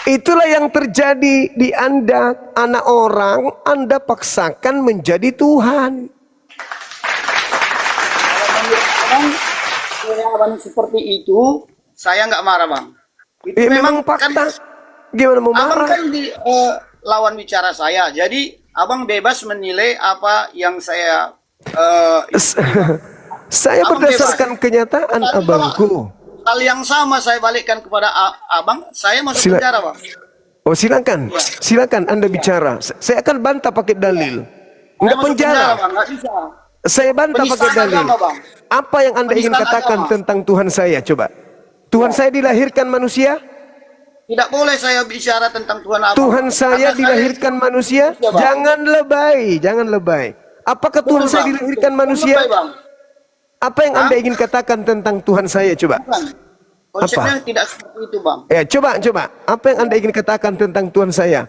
Itulah yang terjadi di Anda, anak orang, Anda paksakan menjadi Tuhan. Kalau abang seperti itu, saya nggak marah, Bang. Itu Memang fakta. kan, Gimana mau abang marah? kan di lawan bicara saya, jadi abang bebas menilai apa yang saya Saya abang berdasarkan bebas. kenyataan, Tapi abangku. hal yang sama saya balikkan kepada abang, saya masuk penjara, Bang. Oh, silakan, silakan Anda bicara. Saya akan bantah pakai dalil. Saya Enggak masuk penjara. Bang, nggak bisa. Saya bantah pakai Penistaan dalil. agama, Bang. Apa yang Anda ingin Penistaan katakan agama. tentang Tuhan saya? Coba. Tuhan saya dilahirkan manusia? Tidak boleh saya bicara tentang Tuhan abang. Tuhan saya Karena dilahirkan manusia? Iya, Bang. Jangan lebay, jangan lebay. Apakah Tuhan Betul, saya Bang. dilahirkan Betul, manusia? Bang. Apa yang Anda ingin katakan tentang Tuhan saya? Coba. Bukan. Konsepnya tidak seperti itu, Bang. Ya, coba. Apa yang Anda ingin katakan tentang Tuhan saya?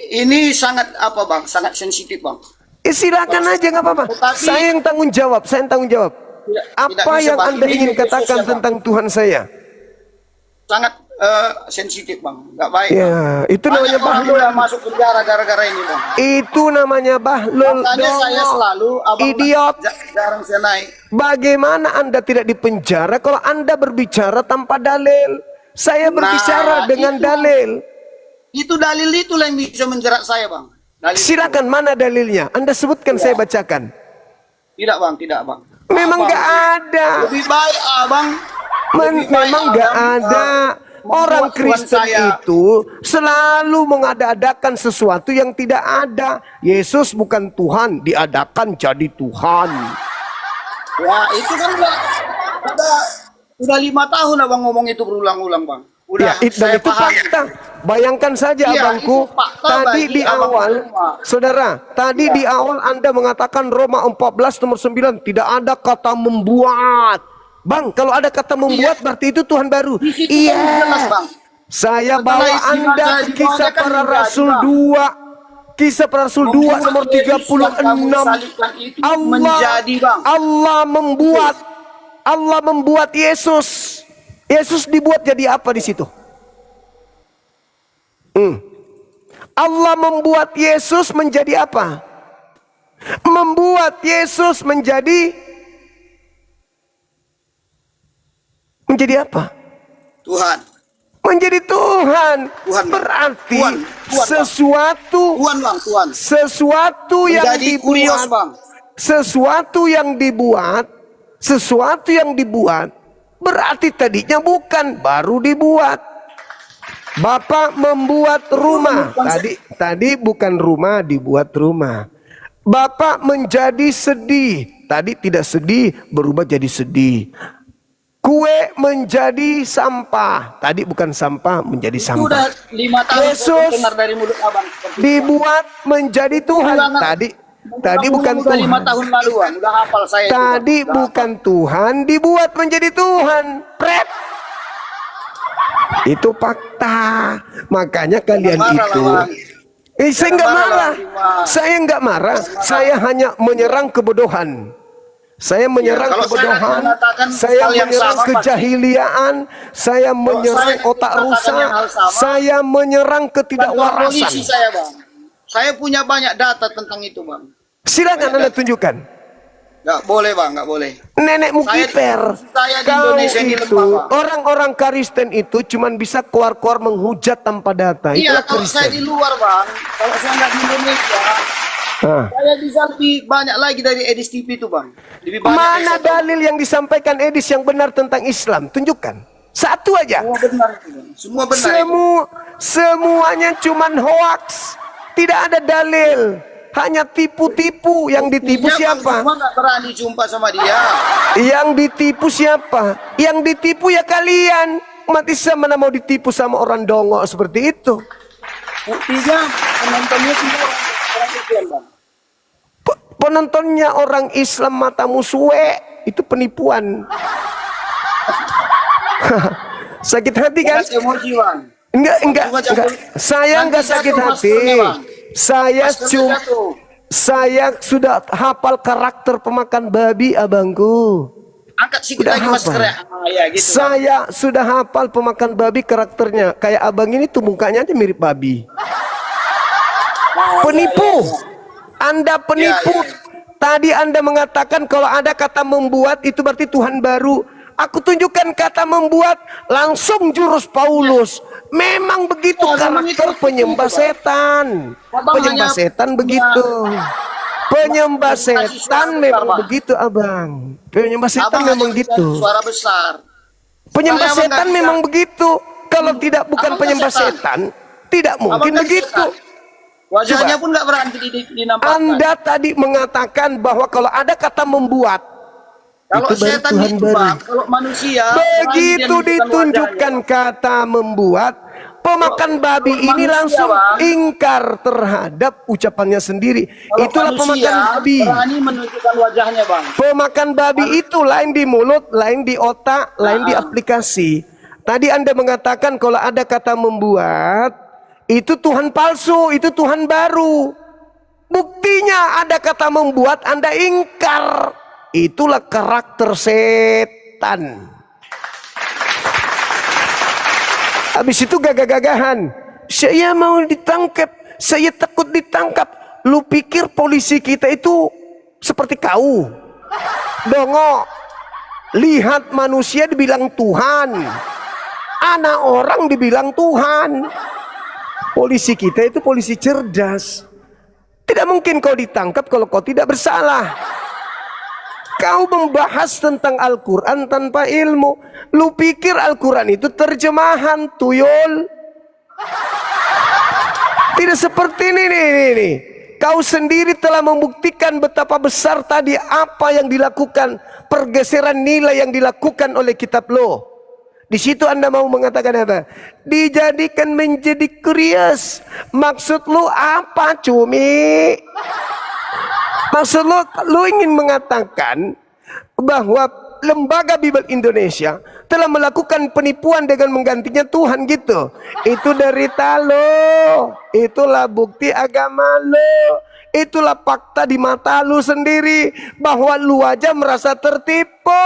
Ini sangat apa, Bang? Sangat sensitif, Bang. Silakan aja, nggak apa-apa. Tetapi- Saya yang tanggung jawab. Apa tidak bisa, yang Bang. Anda Ini ingin media katakan sosial, Bang. tentang Tuhan saya? Sangat sensitif, Bang. Nggak baik, Ya, Bang. itu namanya Banyak orang bahlul. udah masuk penjara gara-gara ini, Bang. Itu namanya bahlul. Makanya saya selalu, abang Idiot. jarang saya naik. Bagaimana Anda tidak dipenjara kalau Anda berbicara tanpa dalil? Saya berbicara dengan dalil. Itu dalil itulah yang bisa menjerat saya, Bang. Dalil Silakan, mana dalilnya? Anda sebutkan, saya bacakan. Tidak, Bang, tidak, Bang. Memang Abang, nggak ada. Lebih baik, Abang. lebih baik, Memang nggak Abang, ada. Orang membuat Tuhan Kristen saya- itu selalu mengada-adakan sesuatu yang tidak ada. Yesus bukan Tuhan, diadakan jadi Tuhan. Ya, itu kan udah 5 tahun Abang ngomong itu berulang-ulang, Bang. Udah, Ya, dan saya itu paham. fakta. Bayangkan saja, Iya, abangku, itu fakta tadi bagi di abang awal, semua. saudara, tadi di awal Anda mengatakan Roma 14 nomor 9 tidak ada kata membuat. Bang, kalau ada kata membuat berarti itu Tuhan baru. Di situ Iya. kan jelas, Bang. Saya Setelah bawa istilah Anda saya ke Kisah dibawakan Para menjadi, Rasul Bang. 2. Kisah Para Rasul 2 nomor Membuat Yesus yang kamu 36. salibkan itu menjadi, Bang. Allah membuat Yesus. Yesus dibuat jadi apa di situ? Allah membuat Yesus menjadi apa? Membuat Yesus menjadi apa? Tuhan. Menjadi Tuhan. Tuhan, Bang. Berarti Tuhan, Bang. sesuatu Tuhan, Bang, Tuhan. sesuatu yang Menjadi kurios, dibuat, Bang. sesuatu yang dibuat berarti tadinya bukan, baru dibuat. Bapak membuat rumah, tadi bukan rumah, dibuat rumah. Bapak menjadi sedih, tadi tidak sedih, berubah jadi sedih. Kue menjadi sampah, tadi bukan sampah, menjadi Itu sampah. udah 5 tahun saya Yesus dengar dari mulut Abang. seperti itu. Dibuat menjadi Tuhan. Tadi bukan Udah 5 Tuhan. tahun laluan, udah hafal saya itu, Bang. Tadi Udah bukan Tuhan, dibuat menjadi Tuhan. Pret. Itu fakta. Makanya kalian Marah lah, itu. Bang. Saya nggak marah marah. lah, Bang. Saya nggak marah. Saya hanya menyerang kebodohan. Saya menyerang kalau saya kebodohan. mengatakan Saya hal yang menyerang sama, pasti. kejahiliaan. Saya menyerang saya otak mengatakan rusak. yang hal sama, Saya menyerang Kantor polisi ketidakwarasan. saya, Bang. Saya punya banyak data tentang itu, Bang. Silakan Anda tunjukkan. Nggak boleh, Bang, nggak boleh. Nenekmu kiper. saya di Kau Indonesia ini itu, lemah, Pak. orang-orang Kristen itu cuman bisa keluar-keluar menghujat tanpa data. Iya, Itulah kalau saya di Kristen. luar, Bang. Kalau saya nggak di Indonesia, Ah. saya bisa lebih banyak lagi dari Edis TV itu, Bang. Lebih banyak. Mana dari saya. dalil yang disampaikan Edis yang benar tentang Islam? Tunjukkan. Satu aja. Semua benar itu, Bang. Semua benar. itu. Semuanya cuman hoax. Tidak ada dalil. Hanya tipu-tipu. Yang ditipu Iya, Bang, siapa? semua nggak berani jumpa sama dia. Yang ditipu siapa? Yang ditipu ya kalian. Umat Islam mana mau ditipu sama orang dongok seperti itu? Buktinya penontonnya semua orang Kristen, Bang. Penontonnya orang Islam matamu suwe. Itu penipuan. Sakit hati kan? Jangan emosi, Bang. Enggak. Saya enggak Nanti sakit jatuh hati. maskernya, Bang. Maskernya jatuh. Saya sudah hafal karakter pemakan babi, abangku. Angkat sedikit Udah lagi masker ya. hafal. Ya gitu. Bang. Saya sudah hafal pemakan babi karakternya. Kayak abang ini tuh mukanya aja mirip babi. Penipu. Anda penipu. Tadi Anda mengatakan kalau ada kata membuat itu berarti Tuhan baru. Aku tunjukkan kata membuat, langsung jurus Paulus. Memang begitu karakter penyembah setan. Penyembah setan begitu. Penyembah setan memang begitu, abang. Penyembah setan memang gitu. Suara besar. Penyembah setan memang begitu. Kalau tidak bukan penyembah setan, tidak mungkin begitu. Wajahnya pun nggak berani dinampakkan. Anda tadi mengatakan bahwa kalau ada kata membuat, Kalau itu baru setan Tuhan itu, baru. Bang, kalau manusia Begitu ditunjukkan kata membuat, pemakan babi ini langsung ingkar terhadap ucapannya sendiri. Itulah pemakan babi. Berani menunjukkan wajahnya, Bang. Pemakan babi itu lain di mulut, lain di otak, lain di aplikasi. Tadi Anda mengatakan kalau ada kata membuat, itu Tuhan palsu, itu Tuhan baru. Buktinya ada kata membuat, Anda ingkar. Itulah karakter setan. Habis itu gagah-gagahan. Saya mau ditangkap, saya takut ditangkap. Lu pikir polisi kita itu seperti kau? Dongo. Lihat manusia dibilang Tuhan. Anak orang dibilang Tuhan. Polisi kita itu polisi cerdas. Tidak mungkin kau ditangkap kalau kau tidak bersalah. Kau membahas tentang Al-Quran tanpa ilmu. Lu pikir Al-Quran itu terjemahan, tuyul? Tidak seperti ini nih. Kau sendiri telah membuktikan betapa besar tadi apa yang dilakukan, pergeseran nilai yang dilakukan oleh kitab lo. Di situ Anda mau mengatakan apa? Dijadikan menjadi kurios. Maksud lu apa, cumi? Maksud lu ingin mengatakan bahwa Lembaga Bible Indonesia telah melakukan penipuan dengan menggantinya Tuhan gitu. Itu derita lo. Itulah bukti agama lo. Itulah fakta di mata lu sendiri bahwa lu aja merasa tertipu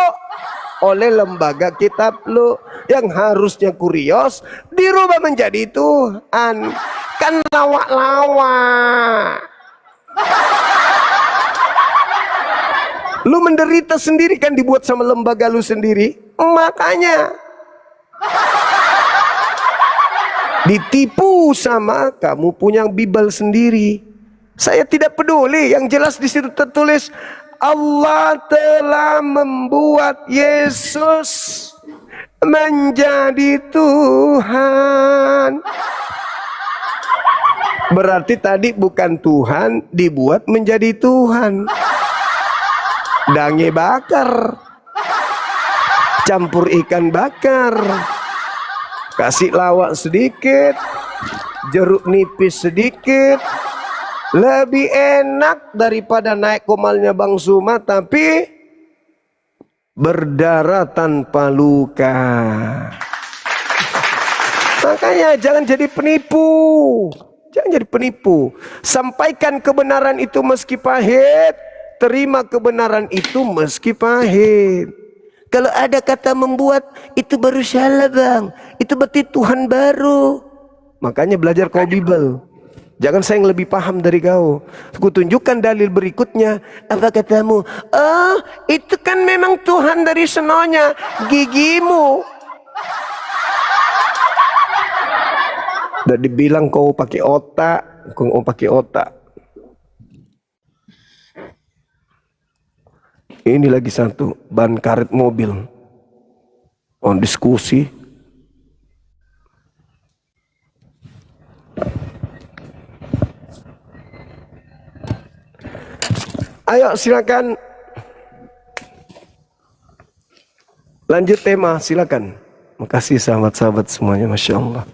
oleh lembaga kitab lu yang harusnya kurios dirubah menjadi Tuhan. Kan lawak-lawak. Lu menderita sendiri kan dibuat sama lembaga lu sendiri. Makanya ditipu sama kamu punya Bible sendiri. Saya tidak peduli, yang jelas di situ tertulis Allah telah membuat Yesus menjadi Tuhan. Berarti tadi bukan Tuhan dibuat menjadi Tuhan. Dange bakar, campur ikan bakar, kasih lawak sedikit, jeruk nipis sedikit, lebih enak daripada naik komalnya Bang Suma tapi berdarah tanpa luka. Makanya jangan jadi penipu. Jangan jadi penipu. Sampaikan kebenaran itu meski pahit. Terima kebenaran itu meski pahit. Kalau ada kata membuat, itu baru salah, Bang. Itu berarti Tuhan baru. Makanya belajar kau Bible. Jangan saya yang lebih paham dari kau. Aku tunjukkan dalil berikutnya. Apa katamu? Oh, itu kan memang Tuhan dari senonya. Gigimu. Udah dibilang kau pakai otak. Kau pakai otak. Ini lagi satu, ban karet mobil. On diskusi. Ayo silakan. Lanjut tema, silakan. Makasih sahabat-sahabat semuanya, Masya Allah.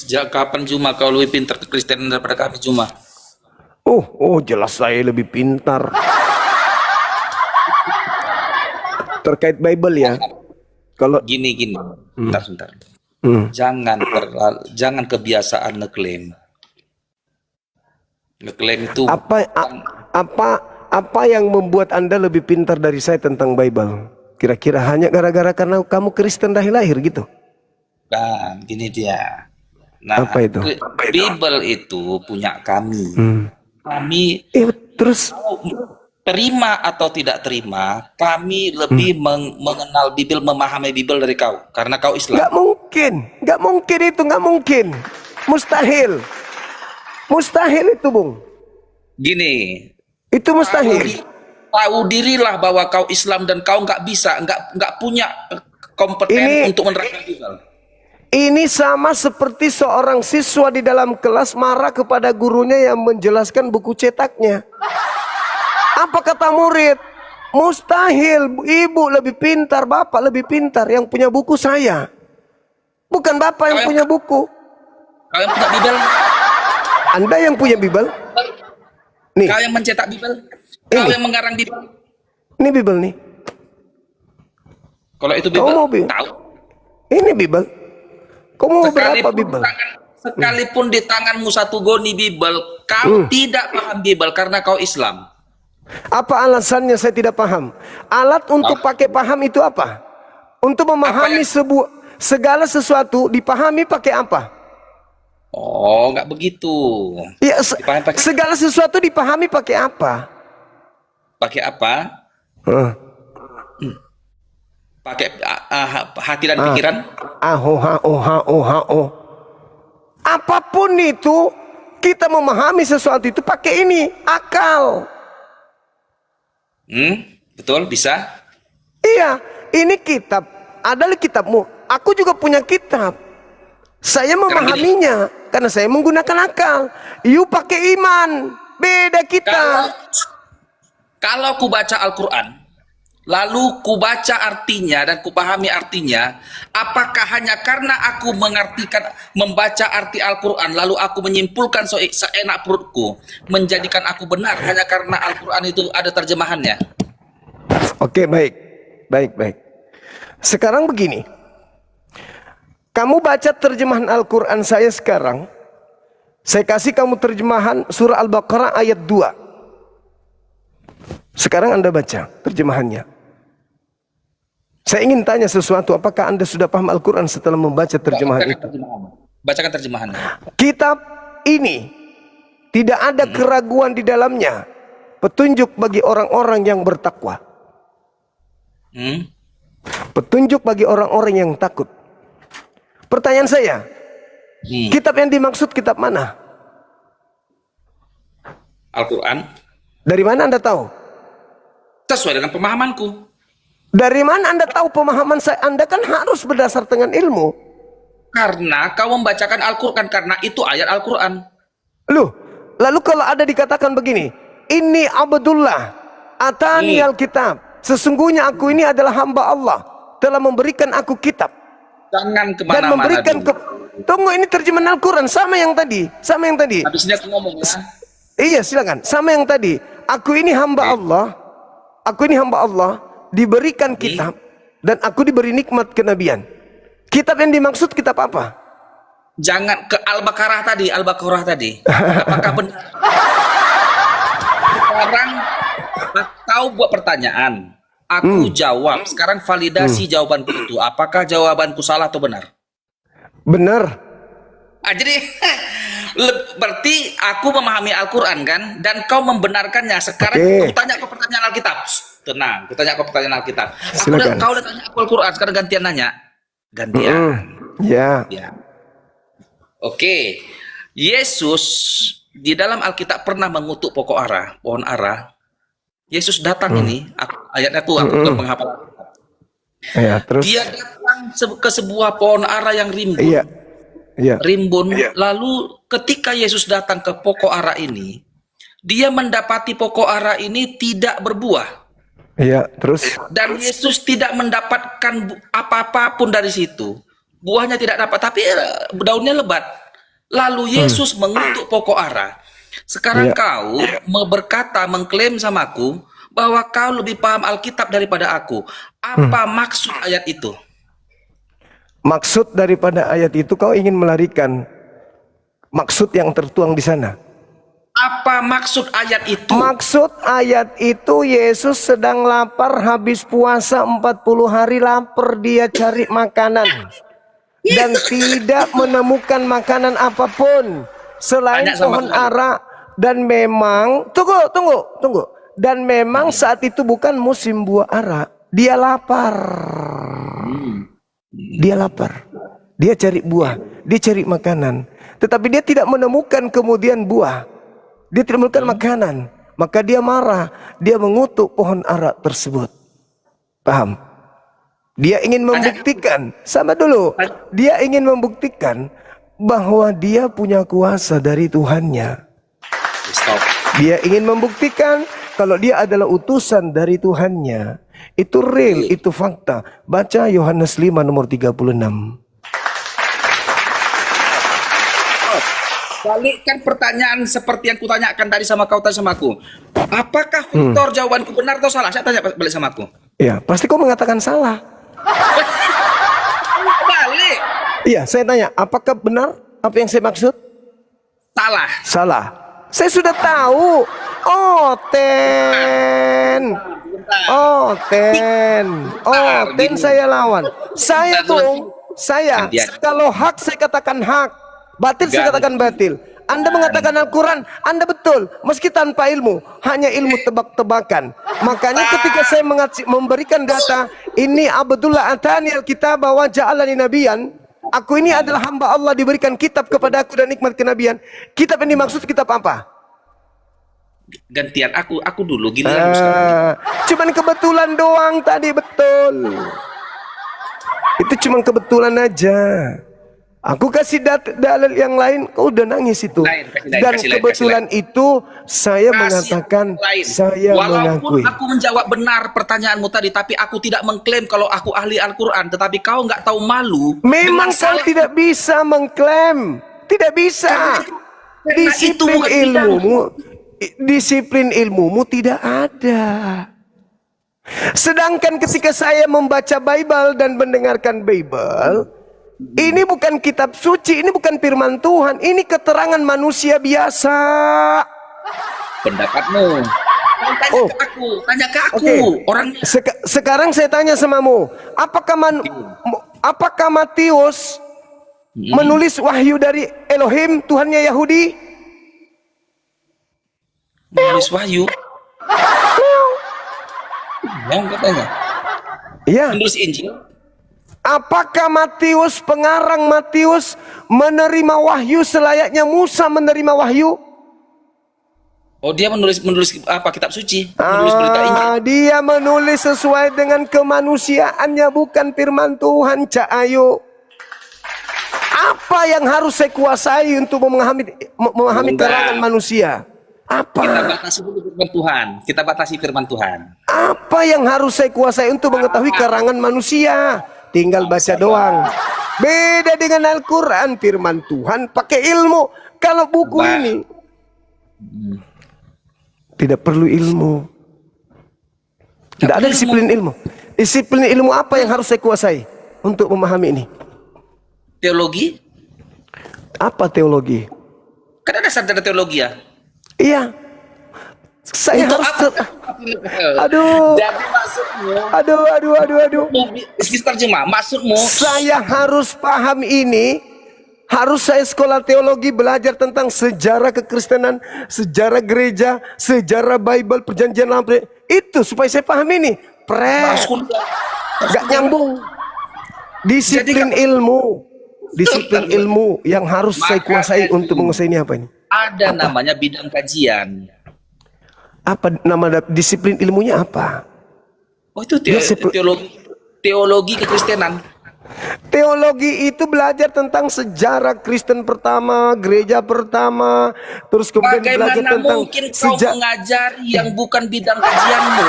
Sejak kapan Juma kau lebih pintar ke Kristen daripada kami Juma? Oh, jelas saya lebih pintar. Terkait Bible ya. Kalau Gini. Sebentar. jangan kebiasaan ngeklaim. Ngeklaim itu Apa yang membuat Anda lebih pintar dari saya tentang Bible? Kira-kira hanya gara-gara karena kamu Kristen dari lahir gitu? Nah, gini dia. Nah, Apa itu? Bible itu punya kami. Kami Terus terima atau tidak terima, kami lebih mengenal Bible, memahami Bible dari kau, karena kau Islam. nggak mungkin itu, nggak mungkin, mustahil itu, Bung. Gini, Itu mustahil. tahu dirilah bahwa kau Islam dan kau nggak punya kompeten untuk menerapkan Bible. Ini sama seperti seorang siswa di dalam kelas marah kepada gurunya yang menjelaskan buku cetaknya. Apa kata murid? Mustahil, ibu lebih pintar, bapak lebih pintar. Yang punya buku saya, bukan bapak yang punya buku. Kau yang punya Bible? Anda yang punya Bible? Nih, Kau yang mencetak Bible? Kau yang mengarang Bible? ini Bible nih. Kalau itu Kau mau Bible, Bible? tahu. Ini Bible. Kau mau berapa Bible? Sekalipun di tanganmu satu goni Bible, kau tidak paham Bible karena kau Islam. Apa alasannya saya tidak paham? Alat untuk pakai paham itu apa? Untuk memahami segala sesuatu dipahami pakai apa? Oh, nggak begitu. Ya, Dipahami pakai segala sesuatu dipahami pakai apa? apa? Pakai hati dan pikiran. Apapun itu, kita memahami sesuatu itu pakai ini, akal. Betul, bisa. Iya, ini kitab adalah kitabmu. Aku juga punya kitab. Saya memahaminya karena saya menggunakan akal. You pakai iman. Beda kita. Kalau ku baca Al-Quran, lalu ku baca artinya dan ku pahami artinya, apakah hanya karena aku membaca arti Al-Quran, lalu aku menyimpulkan seenak perutku, menjadikan aku benar hanya karena Al-Quran itu ada terjemahannya? Oke, baik. Sekarang begini. Kamu baca terjemahan Al-Quran saya sekarang. Saya kasih kamu terjemahan surah Al-Baqarah ayat 2. Sekarang Anda baca terjemahannya. Saya ingin tanya sesuatu. Apakah Anda sudah paham Al-Quran setelah membaca terjemahan itu? Bacakan terjemahannya. Kitab ini tidak ada keraguan di dalamnya. Petunjuk bagi orang-orang yang bertakwa. Petunjuk bagi orang-orang yang takut. Pertanyaan saya, kitab yang dimaksud kitab mana? Al-Quran. Dari mana Anda tahu? Sesuai dengan pemahamanku. Dari mana Anda tahu pemahaman saya? Anda kan harus berdasar dengan ilmu. Karena kau membacakan Al-Quran, karena itu ayat Al-Quran. Loh, lalu kalau ada dikatakan begini, ini Abdullah, atani Alkitab. Sesungguhnya aku ini adalah hamba Allah, telah memberikan aku kitab. Jangan Dan kemana-mana memberikan tunggu, ini terjemahan Al-Quran sama yang tadi. Habisnya aku ngomong ya. Iya, silakan. Sama yang tadi. Aku ini hamba Allah. Diberikan kitab dan aku diberi nikmat kenabian. Kitab yang dimaksud kitab apa? Jangan ke Al-Baqarah tadi. Apakah benar? Sekarang kau buat pertanyaan. Aku jawab. Sekarang validasi jawabanku itu. Apakah jawabanku salah atau benar? Benar. Jadi berarti aku memahami Al-Quran kan, dan kau membenarkannya. Sekarang aku tanya ke pertanyaan Alkitab. Tenang, aku tanya ke pertanyaan Alkitab. Kau udah tanya aku Al-Quran, sekarang gantian nanya. Ya. Oke. Yesus di dalam Alkitab pernah mengutuk pohon ara. Yesus datang ini, ayatnya tuh aku bukan penghafal. Ya, terus dia datang ke sebuah pohon ara yang rimbun. Rimbun. Lalu ketika Yesus datang ke pokok ara ini, dia mendapati pokok ara ini tidak berbuah. Terus. Dan Yesus tidak mendapatkan apa-apa pun dari situ. Buahnya tidak dapat, tapi daunnya lebat. Lalu Yesus mengutuk pokok ara. Sekarang kau mengklaim samaku bahwa kau lebih paham Alkitab daripada aku. Apa maksud ayat itu? Maksud daripada ayat itu kau ingin melarikan maksud yang tertuang di sana. Apa maksud ayat itu? Maksud ayat itu Yesus sedang lapar, habis puasa 40 hari lapar, dia cari makanan dan tidak menemukan makanan apapun selain Tanya sama pohon Tuhan. ara. Dan memang tunggu. Dan memang saat itu bukan musim buah ara. Dia lapar. Dia lapar. Dia cari buah, dia cari makanan. Tetapi dia tidak menemukan kemudian buah. Dia tidak menemukan makanan. Maka dia marah. Dia mengutuk pohon ara tersebut. Paham? Dia ingin membuktikan. Sama dulu. Dia ingin membuktikan bahwa dia punya kuasa dari Tuhannya. Stop. Dia ingin membuktikan kalau dia adalah utusan dari Tuhannya. Itu real, itu fakta. Baca Yohanes 5 nomor 36. Balikkan pertanyaan seperti yang kutanyakan tadi sama kau tadi sama aku. Apakah Victor jawabanku benar atau salah? Saya tanya balik sama aku. Ya, pasti kau mengatakan salah. Balik. Iya, saya tanya, apakah benar apa yang saya maksud? Salah. Salah. Saya sudah tahu. Oh, ten. Oh, ten. Oh, ten saya lawan. Saya tuh, saya kalau hak saya katakan hak. Batil saya katakan batil. Anda mengatakan Al-Quran, Anda betul, meski tanpa ilmu, hanya ilmu tebak-tebakan. Makanya ketika saya memberikan data, ini Abdullah atani al-kitab wa ja'alani nabiyan, aku ini adalah hamba Allah, diberikan kitab kepada aku dan nikmat kenabian. Kitab yang dimaksud kitab apa? Gantian aku dulu giliran sekarang. Cuman kebetulan doang tadi, betul. Itu cuman kebetulan aja. Aku kasih dalil yang lain, kau udah nangis itu. Dan kebetulan itu saya mengatakan, saya mengakui. Walaupun aku menjawab benar pertanyaanmu tadi, tapi aku tidak mengklaim kalau aku ahli Al-Quran. Tetapi kau nggak tahu malu. Memang kau tidak bisa mengklaim, tidak bisa. Disiplin ilmumu tidak ada. Sedangkan ketika saya membaca Bible dan mendengarkan Bible, ini bukan kitab suci, ini bukan firman Tuhan, ini keterangan manusia biasa. Pendapatmu. Tanya ke aku. Okay. Orang sekarang saya tanya samamu, apakah Matius menulis wahyu dari Elohim, Tuhannya Yahudi? menulis wahyu. Yang katanya. Iya. Menulis Injil. Apakah Matius, pengarang Matius, menerima wahyu selayaknya Musa menerima wahyu? Oh, dia menulis apa, kitab suci, menulis berita Injil. Dia menulis sesuai dengan kemanusiaannya, bukan firman Tuhan, Cak Ayu. Apa yang harus saya kuasai untuk memahami terangan manusia? Apa? Kita batasi dulu firman Tuhan. Kita batasi firman Tuhan. Apa yang harus saya kuasai untuk mengetahui karangan manusia? Tinggal baca doang. Beda dengan Al-Quran, firman Tuhan pakai ilmu. Kalau buku ini tidak perlu ilmu. Tidak ada disiplin ilmu. Disiplin ilmu apa yang harus saya kuasai untuk memahami ini? Teologi? Apa teologi? Kan ada sarjana teologi ya? Iya. Saya untuk harus Aduh. Jadi maksudmu? Aduh. Terjemah. Maksudmu? Saya harus paham ini. Harus saya sekolah teologi, belajar tentang sejarah kekristenan, sejarah gereja, sejarah Bible, perjanjian lama. Itu supaya saya paham ini. Gak nyambung. Disiplin ilmu. Disiplin ilmu yang harus saya kuasai untuk menguasai ini apa ini? Ada namanya bidang kajian. Apa nama disiplin ilmunya apa? Oh, itu teologi kekristenan. Teologi itu belajar tentang sejarah Kristen pertama, gereja pertama, terus kemudian belajar tentang mungkin kau mengajari yang bukan bidang kajianmu.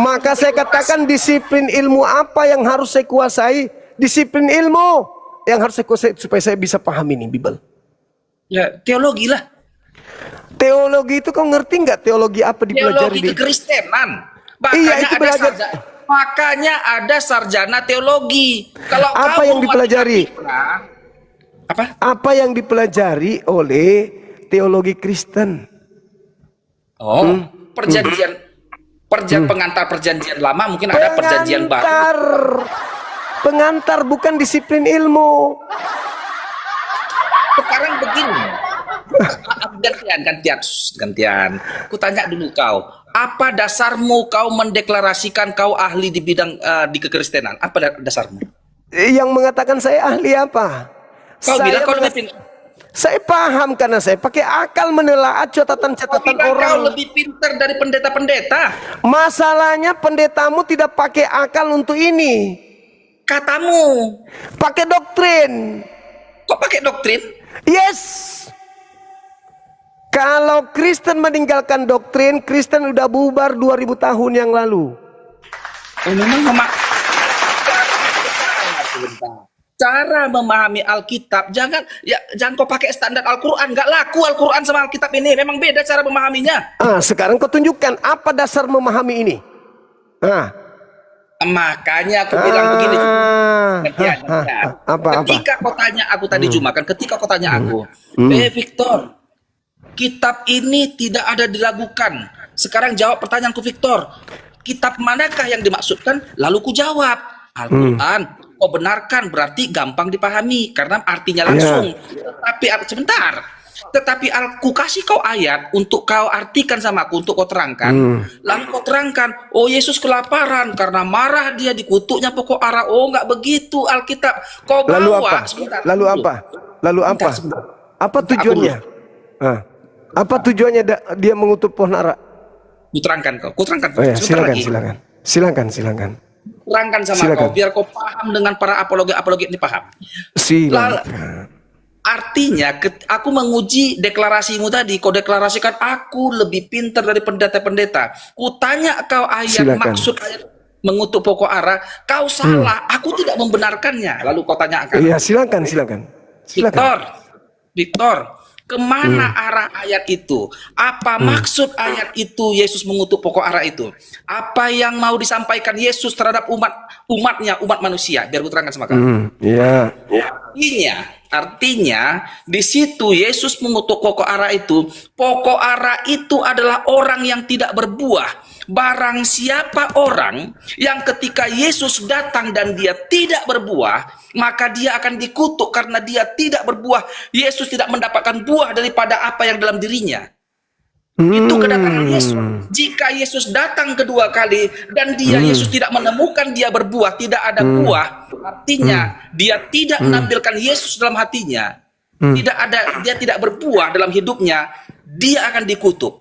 Maka saya katakan disiplin ilmu apa yang harus saya kuasai? Disiplin ilmu yang harus saya kuasai supaya saya bisa paham ini Bible. Ya, teologi lah. Teologi itu kau ngerti nggak teologi apa dipelajari? Teologi kekristenan. Iya, itu belajar. Makanya ada sarjana teologi. Kalau Apa kau yang dipelajari? Apa? Apa yang dipelajari oleh teologi Kristen? Oh, pengantar perjanjian lama, mungkin ada perjanjian baru. Pengantar bukan disiplin ilmu. Sekarang begini. Gantian. Ku tanya dulu kau, apa dasarmu kau mendeklarasikan kau ahli di bidang di kekristenan? Apa dasarmu? Yang mengatakan saya ahli apa? Kau bilang kau lebih Saya paham karena saya pakai akal menelaah catatan-catatan orang. Kau lebih pintar dari pendeta-pendeta. Masalahnya pendetamu tidak pakai akal untuk ini. Katamu. Pakai doktrin. Kok pakai doktrin? Yes. Kalau Kristen meninggalkan doktrin, Kristen udah bubar 2000 tahun yang lalu. Oh, memang cara memahami Alkitab, jangan kau pakai standar Al-Quran. Nggak laku Al-Quran sama Alkitab ini, memang beda cara memahaminya. Sekarang kau tunjukkan apa dasar memahami ini. Makanya aku bilang begini. Gantian. Ketika kau tanya aku tadi ketika kau tanya aku, Victor, kitab ini tidak ada diragukan. Sekarang jawab pertanyaanku, Victor. Kitab manakah yang dimaksudkan? Lalu ku jawab, Al-Quran. Kau benarkan, berarti gampang dipahami karena artinya langsung. Tetapi aku kasih kau ayat untuk kau artikan sama aku, untuk kau terangkan. Lalu kau terangkan, oh Yesus kelaparan karena marah dia dikutuknya pokok ara. Oh, nggak begitu Alkitab. Kau bawa. Lalu apa? Apa tujuannya? Apa tujuannya dia mengutuk pohon ara? Kuterangkan kau. Silakan. Terangkan sama kau biar kau paham dengan para apologet ini paham. Silakan. Artinya aku menguji deklarasimu tadi. Kau deklarasikan aku lebih pintar dari pendeta-pendeta. Ku tanya kau maksud ayat mengutuk pokok ara. Kau salah. Aku tidak membenarkannya. Lalu kau tanyakan. Iya, silakan. Victor, kemana arah ayat itu? Apa maksud ayat itu Yesus mengutuk pokok ara itu? Apa yang mau disampaikan Yesus terhadap umat manusia? Biar ku terangkan sama kamu. Artinya di situ Yesus mengutuk pokok ara itu. Pokok ara itu adalah orang yang tidak berbuah. Barang siapa orang yang ketika Yesus datang dan dia tidak berbuah, maka dia akan dikutuk karena dia tidak berbuah. Yesus tidak mendapatkan buah daripada apa yang dalam dirinya. Itu kedatangan Yesus. Jika Yesus datang kedua kali dan Yesus tidak menemukan dia berbuah, tidak ada buah, artinya dia tidak menampilkan Yesus dalam hatinya. Dia tidak berbuah dalam hidupnya, dia akan dikutuk.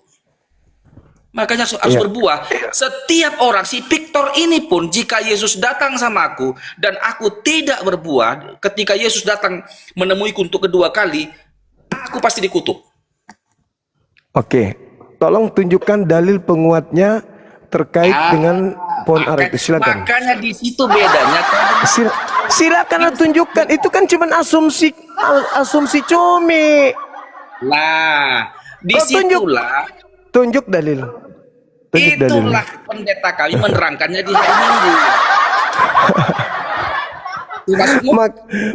Makanya harus berbuah. Setiap orang, si Victor ini pun, jika Yesus datang sama aku dan aku tidak berbuah, ketika Yesus datang menemuiku untuk kedua kali, aku pasti dikutuk. Oke, tolong tunjukkan dalil penguatnya terkait dengan pohon ara itu. Silakan. Makanya di situ bedanya. Silakan tunjukkan. Itu kan cuma asumsi cumi. Nah, disitulah. Tunjuk dalil. Itulah pendeta kami menerangkannya di hari Minggu.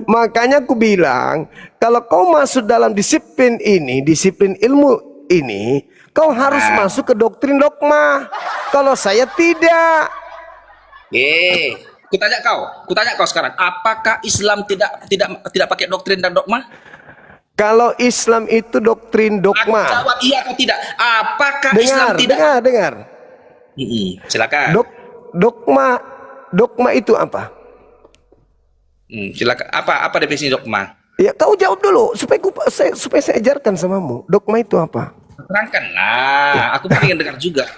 Makanya aku bilang, kalau kau masuk dalam disiplin ini, disiplin ilmu ini, kau harus masuk ke doktrin dogma. Kalau saya tidak. Kutanya kau sekarang, apakah Islam tidak pakai doktrin dan dogma? Kalau Islam itu doktrin dogma. Aku jawab iya atau tidak. Apakah Islam tidak? Dengar. Silakan. Dogma itu apa? Silakan. Apa definisi dogma? Ya, kau jawab dulu supaya saya ajarkan samamu. Dogma itu apa? Terangkanlah. Aku pengen dengar juga.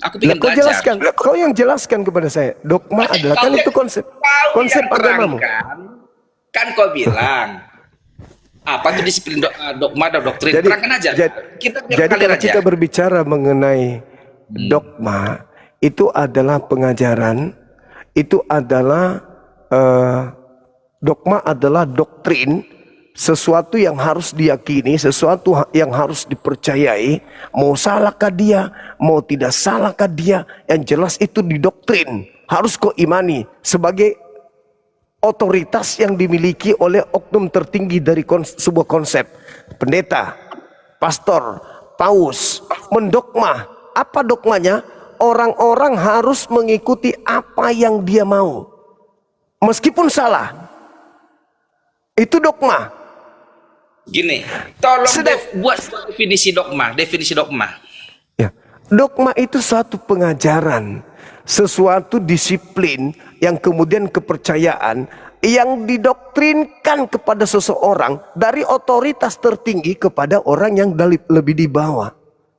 Aku pengen kau belajar. Jelaskan. Kau yang jelaskan kepada saya. Dogma adalah kan itu konsep agamamu. Kan kau bilang. Apa itu disiplin dogma dan doktrin? Terangkan aja. Jadi kalau kita berbicara mengenai dogma, itu adalah pengajaran, itu adalah dogma adalah doktrin, sesuatu yang harus diyakini, sesuatu yang harus dipercayai. Mau salahkah dia, mau tidak salahkah dia, yang jelas itu didoktrin, harus kau imani sebagai otoritas yang dimiliki oleh oknum tertinggi dari sebuah konsep. Pendeta, pastor, paus, mendogma. Apa dogmanya? Orang-orang harus mengikuti apa yang dia mau, meskipun salah. Itu dogma. Gini, tolong Sedang- buat definisi dogma. Definisi dogma. Ya, dogma itu suatu pengajaran, sesuatu disiplin yang kemudian kepercayaan yang didoktrinkan kepada seseorang dari otoritas tertinggi kepada orang yang lebih di bawah.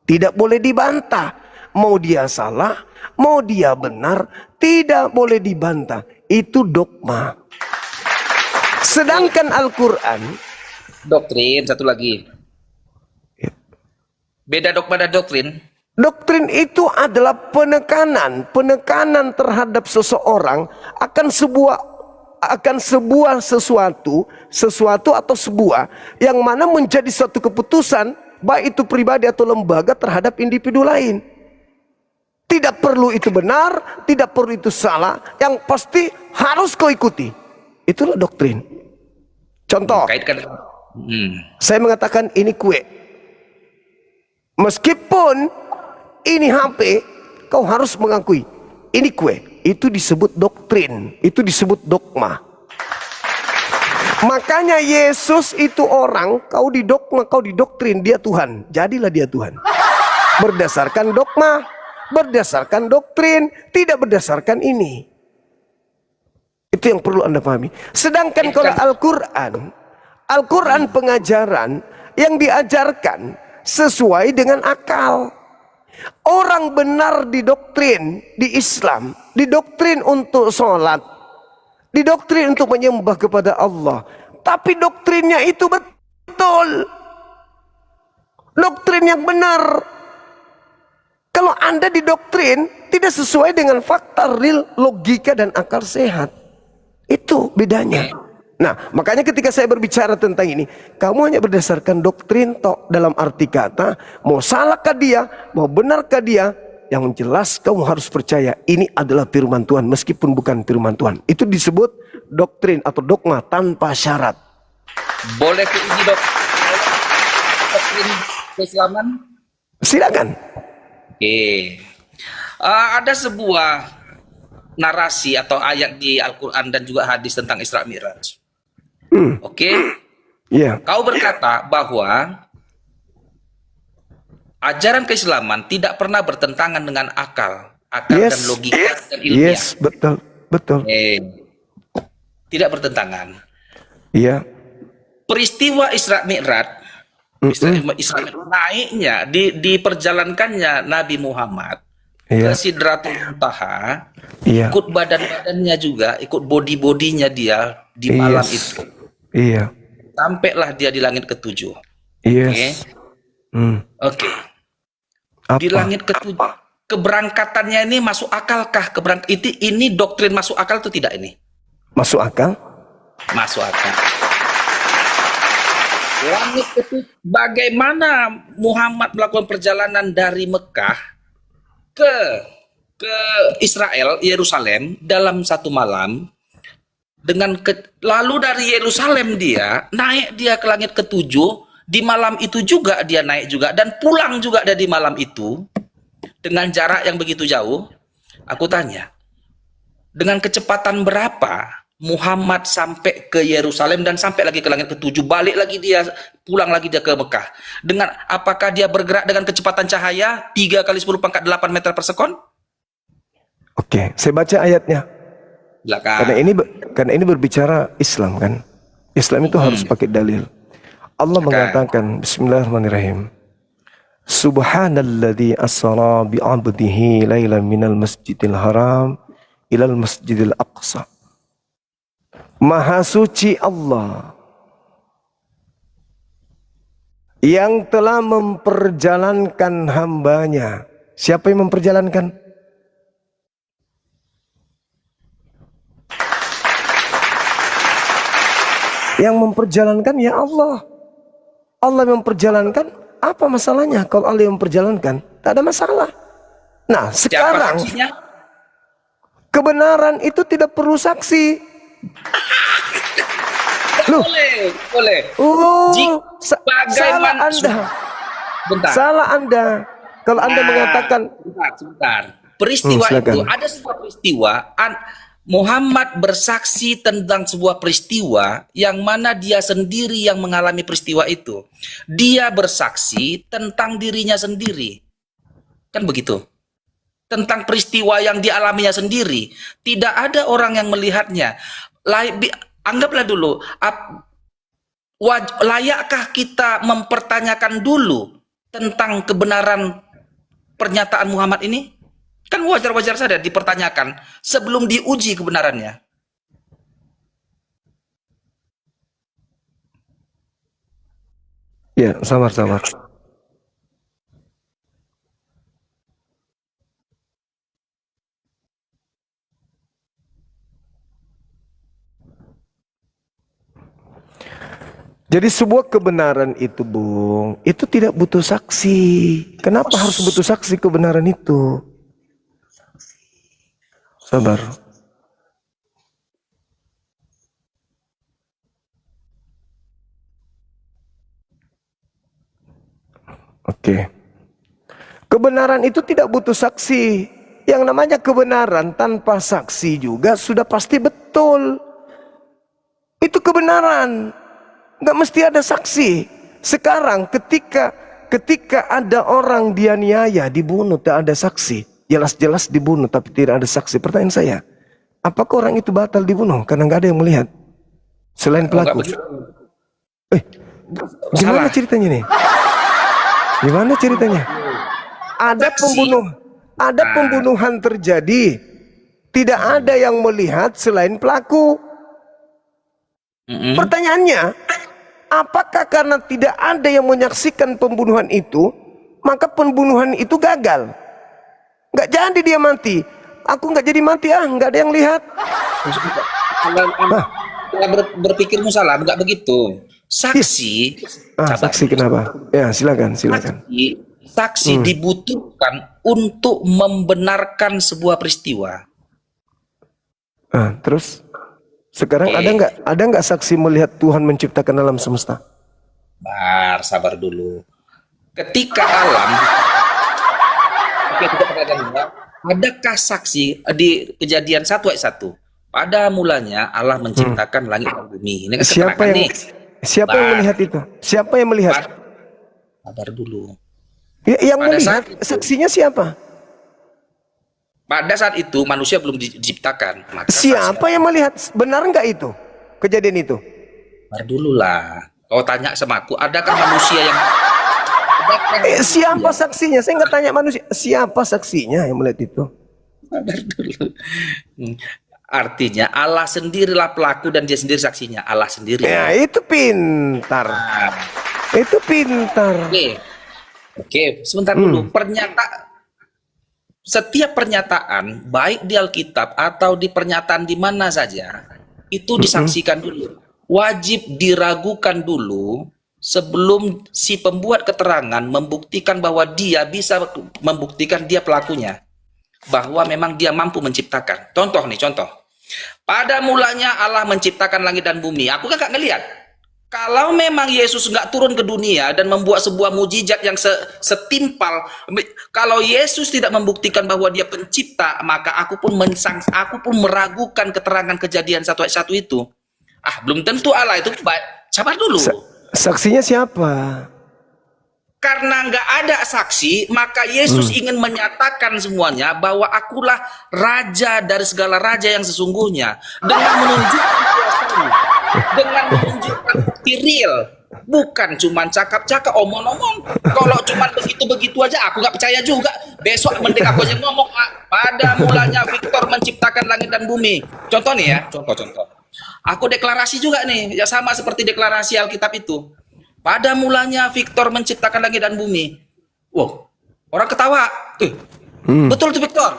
Tidak boleh dibantah. Mau dia salah, mau dia benar, tidak boleh dibantah. Itu dogma. Sedangkan Al-Quran, Doktrin, satu lagi. Ya. Beda dogma dan doktrin. doktrin itu adalah penekanan terhadap seseorang akan sesuatu atau sebuah yang mana menjadi suatu keputusan, baik itu pribadi atau lembaga, terhadap individu lain. Tidak perlu itu benar, tidak perlu itu salah, yang pasti harus kau ikuti. Itulah doktrin. Contoh, Kaitkan. saya mengatakan ini kue. Meskipun ini HP, kau harus mengakui ini kue. Itu disebut doktrin, itu disebut dogma. Makanya Yesus itu orang, kau didogma, kau didoktrin, dia Tuhan. Jadilah dia Tuhan. Berdasarkan dogma, berdasarkan doktrin, tidak berdasarkan ini. Itu yang perlu Anda pahami. Sedangkan kalau Al-Quran pengajaran yang diajarkan sesuai dengan akal. Orang benar didoktrin di Islam, didoktrin untuk sholat, didoktrin untuk menyembah kepada Allah. Tapi doktrinnya itu betul, doktrin yang benar. Kalau Anda didoktrin tidak sesuai dengan fakta real, logika dan akal sehat, itu bedanya. Nah, makanya ketika saya berbicara tentang ini, kamu hanya berdasarkan doktrin tok, dalam arti kata, mau salahkah dia, mau benarkah dia, yang jelas kamu harus percaya ini adalah firman Tuhan meskipun bukan firman Tuhan. Itu disebut doktrin atau dogma tanpa syarat. Boleh diuji doktrin keislaman? Silakan. Oke. Ada sebuah narasi atau ayat di Al-Quran dan juga hadis tentang Isra Mi'raj. Oke. Iya. Kau berkata bahwa ajaran keislaman tidak pernah bertentangan dengan akal dan logika dan ilmiah. Yes, betul. Tidak bertentangan. Iya. Peristiwa Isra Mi'raj, naiknya diperjalankannya Nabi Muhammad ke Sidratul Muntaha, ikut badan-badannya juga, ikut body-bodinya dia di malam itu. Iya. Sampailah dia di langit ketujuh. Yes. Oke. Di langit ketujuh, keberangkatannya ini masuk akalkah? Ini doktrin masuk akal atau tidak ini? Masuk akal? Masuk akal. Langit ketujuh, bagaimana Muhammad melakukan perjalanan dari Mekah ke Israel, Yerusalem dalam satu malam, lalu dari Yerusalem dia naik ke langit ketujuh, di malam itu juga dia naik juga dan pulang juga dari malam itu dengan jarak yang begitu jauh. Aku tanya, dengan kecepatan berapa Muhammad sampai ke Yerusalem dan sampai lagi ke langit ketujuh, balik lagi dia, pulang lagi dia ke Mekah? Dengan apakah dia bergerak dengan kecepatan cahaya 3 kali 10 pangkat 8 meter per sekon? Oke, saya baca ayatnya. Silakan. Karena ini berbicara Islam kan. Islam itu harus pakai dalil. Allah mengatakan, Bismillahirrahmanirrahim. Subhanalladzi asra bi'abdihi lailan minal masjidil haram ilal masjidil aqsa. Maha suci Allah yang telah memperjalankan hambanya. Siapa yang memperjalankan? Yang memperjalankan ya Allah. Allah yang memperjalankan, apa masalahnya kalau Allah yang memperjalankan? Tak ada masalah. Nah, sekarang Kebenaran itu tidak perlu saksi. Loh. Boleh. Oh, salah Bagaimana? Anda. Bentar. Salah Anda. Kalau Anda mengatakan Sebentar. Peristiwa silakan. itu ada sebuah peristiwa. Muhammad bersaksi tentang sebuah peristiwa yang mana dia sendiri yang mengalami peristiwa itu. Dia bersaksi tentang dirinya sendiri. Kan begitu. Tentang peristiwa yang dialaminya sendiri. Tidak ada orang yang melihatnya. Anggaplah dulu, layakkah kita mempertanyakan dulu tentang kebenaran pernyataan Muhammad ini? Kan wajar-wajar saja dipertanyakan sebelum diuji kebenarannya. ya, samar-samar. Jadi sebuah kebenaran itu, Bung, itu tidak butuh saksi. Kenapa harus butuh saksi kebenaran itu? Sabar. Oke. Kebenaran itu tidak butuh saksi. Yang namanya kebenaran tanpa saksi juga sudah pasti betul. Itu kebenaran. Nggak mesti ada saksi. Sekarang ketika ada orang dianiaya, dibunuh, tak ada saksi. Jelas-jelas dibunuh tapi tidak ada saksi. Pertanyaan saya, apakah orang itu batal dibunuh karena nggak ada yang melihat selain pelaku? Gimana ceritanya nih? Gimana ceritanya? Ada pembunuhan terjadi, tidak ada yang melihat selain pelaku. Pertanyaannya, apakah karena tidak ada yang menyaksikan pembunuhan itu, maka pembunuhan itu gagal? Nggak jadi dia mati. Aku nggak jadi mati, nggak ada yang lihat. Berpikirmu salah, nggak begitu. Saksi, saksi kenapa? Ya, silakan. Saksi dibutuhkan untuk membenarkan sebuah peristiwa. Terus sekarang ada nggak saksi melihat Tuhan menciptakan alam semesta? Sabar dulu. Ketika alam, adakah saksi di Kejadian 1 ayat 1? Pada mulanya Allah menciptakan langit dan bumi. Ini kan siapa yang melihat itu? Siapa yang melihat? Sabar dulu. Yang melihat saksinya siapa? Pada saat itu manusia belum diciptakan. Siapa yang melihat? Benar nggak itu kejadian itu? Sabar dulu lah. Kau tanya sama aku, adakah manusia yang siapa saksinya? Saya nggak tanya manusia. Siapa saksinya yang melihat itu? Sabar dulu. Artinya Allah sendirilah pelaku dan dia sendiri saksinya. Allah sendiri. Ya, itu pintar. Itu pintar. Oke, sebentar dulu. Setiap pernyataan, baik di Alkitab atau di pernyataan di mana saja, itu disaksikan dulu. Wajib diragukan dulu sebelum si pembuat keterangan membuktikan bahwa dia bisa membuktikan dia pelakunya. Bahwa memang dia mampu menciptakan. Contoh. Pada mulanya Allah menciptakan langit dan bumi. Aku kan gak ngelihat. Kalau memang Yesus nggak turun ke dunia dan membuat sebuah mujizat yang setimpal, kalau Yesus tidak membuktikan bahwa dia pencipta, maka aku pun meragukan keterangan Kejadian 1 ayat 1 itu. Belum tentu Allah itu baik. Sabar dulu. Saksinya siapa? Karena nggak ada saksi, maka Yesus ingin menyatakan semuanya bahwa akulah raja dari segala raja yang sesungguhnya. Dengan menunjukkan bukti real. Bukan cuma cakap-cakap, omong-omong. Kalau cuma begitu-begitu aja, aku nggak percaya juga. Besok mending aku aja ngomong, pada mulanya Victor menciptakan langit dan bumi. Contoh nih ya, contoh. Aku deklarasi juga nih, ya sama seperti deklarasi Alkitab itu. Pada mulanya Victor menciptakan langit dan bumi. Wow, orang ketawa. Betul tuh Victor.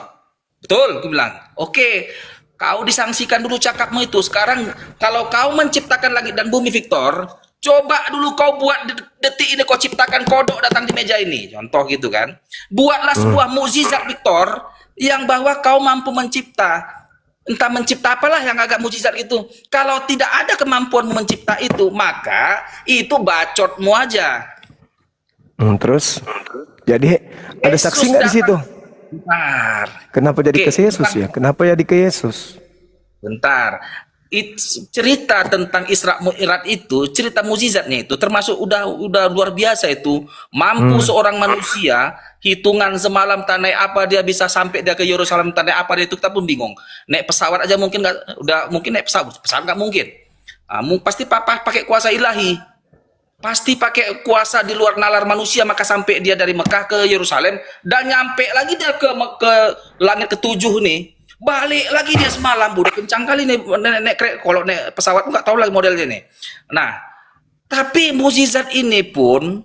Betul, aku bilang. Oke, kau disangsikan dulu cakapmu itu. Sekarang kalau kau menciptakan langit dan bumi Victor, coba dulu kau buat detik ini kau ciptakan kodok datang di meja ini. Contoh gitu kan. Buatlah sebuah mukjizat Victor yang bahwa kau mampu mencipta. Entah mencipta apalah yang agak mujizat itu. Kalau tidak ada kemampuan mencipta itu, maka itu bacotmu aja. Terus? Jadi ada Yesus saksi nggak di situ? Bentar. Kenapa jadi Oke, ke Yesus ya? Kenapa jadi ke Yesus? bentar. Cerita tentang Isra Mi'raj itu, cerita mukjizatnya itu termasuk udah luar biasa itu. Mampu seorang manusia hitungan semalam tak naik apa dia bisa sampai dia ke Yerusalem, tak naik apa dia itu, kita pun bingung. Naik pesawat aja mungkin nggak, udah mungkin naik pesawat nggak mungkin. Pasti papa pakai kuasa ilahi. Pasti pakai kuasa di luar nalar manusia, maka sampai dia dari Mekah ke Yerusalem dan nyampe lagi dia ke langit ketujuh nih. Balik lagi dia semalam, udah kencang kali nih kalau naik pesawat nggak tahu lagi modelnya nih. Nah, tapi mukjizat ini pun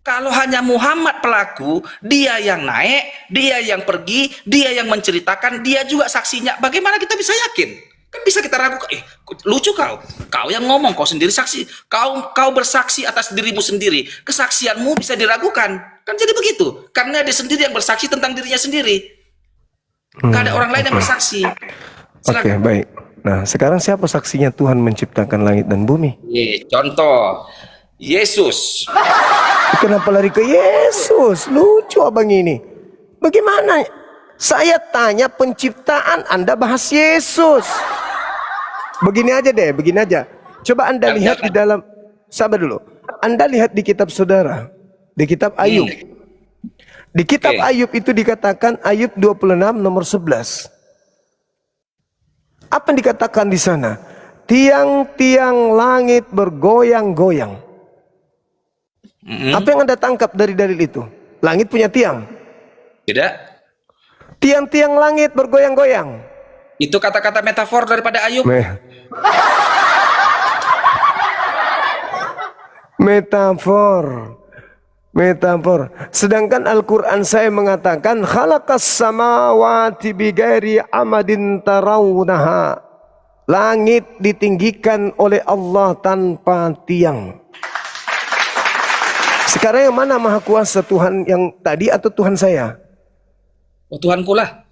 kalau hanya Muhammad pelaku, dia yang naik, dia yang pergi, dia yang menceritakan, dia juga saksinya. Bagaimana kita bisa yakin? Kan bisa kita ragukan. Lucu kau yang ngomong, kau sendiri saksi, kau bersaksi atas dirimu sendiri. Kesaksianmu bisa diragukan. Kan jadi begitu. Karena dia sendiri yang bersaksi tentang dirinya sendiri. Gak ada orang lain yang bersaksi. Oke, baik. Nah, sekarang siapa saksinya Tuhan menciptakan langit dan bumi? Contoh, Yesus. Kenapa lari ke Yesus? Lucu abang ini. Bagaimana? Saya tanya penciptaan, Anda bahas Yesus. Begini aja deh, begini aja. Coba Anda lihat di dalam, sabar dulu. Anda lihat di kitab saudara, di kitab Ayub. Di kitab Ayub itu dikatakan Ayub 26 nomor 11. Apa yang dikatakan di sana? Tiang-tiang langit bergoyang-goyang. Apa yang Anda tangkap dari dalil itu? Langit punya tiang? Tidak. Tiang-tiang langit bergoyang-goyang. Itu kata-kata metafor daripada Ayub. Metafor. Sedangkan Al-Quran saya mengatakan khalaqas samawati bighairi amadin tarawunaha. Langit ditinggikan oleh Allah tanpa tiang. Sekarang yang mana maha kuasa, Tuhan yang tadi atau Tuhan saya? Oh, Tuhanku lah.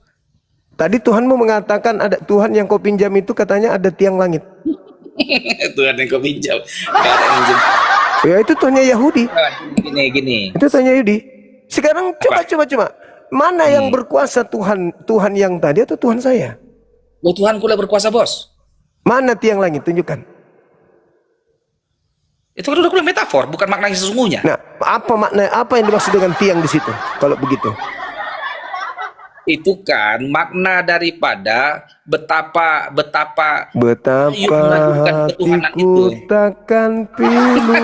Tadi Tuhanmu mengatakan ada Tuhan yang kau pinjam itu katanya ada tiang langit. Tuhan yang kau pinjam. Gak ada yang pinjam. Ya itu Tuhannya Yahudi. Gini. Itu Tuhannya Yahudi. Sekarang coba. Mana yang berkuasa, Tuhan yang tadi atau Tuhan saya? Oh, Tuhanku lah berkuasa, bos. Mana tiang langit? Tunjukkan. Itu kan udah kuliah metafor, bukan maknanya sesungguhnya. Nah, apa makna, apa yang dimaksud dengan tiang di situ? Kalau begitu. Itu kan makna daripada betapa hatiku takkan pilu.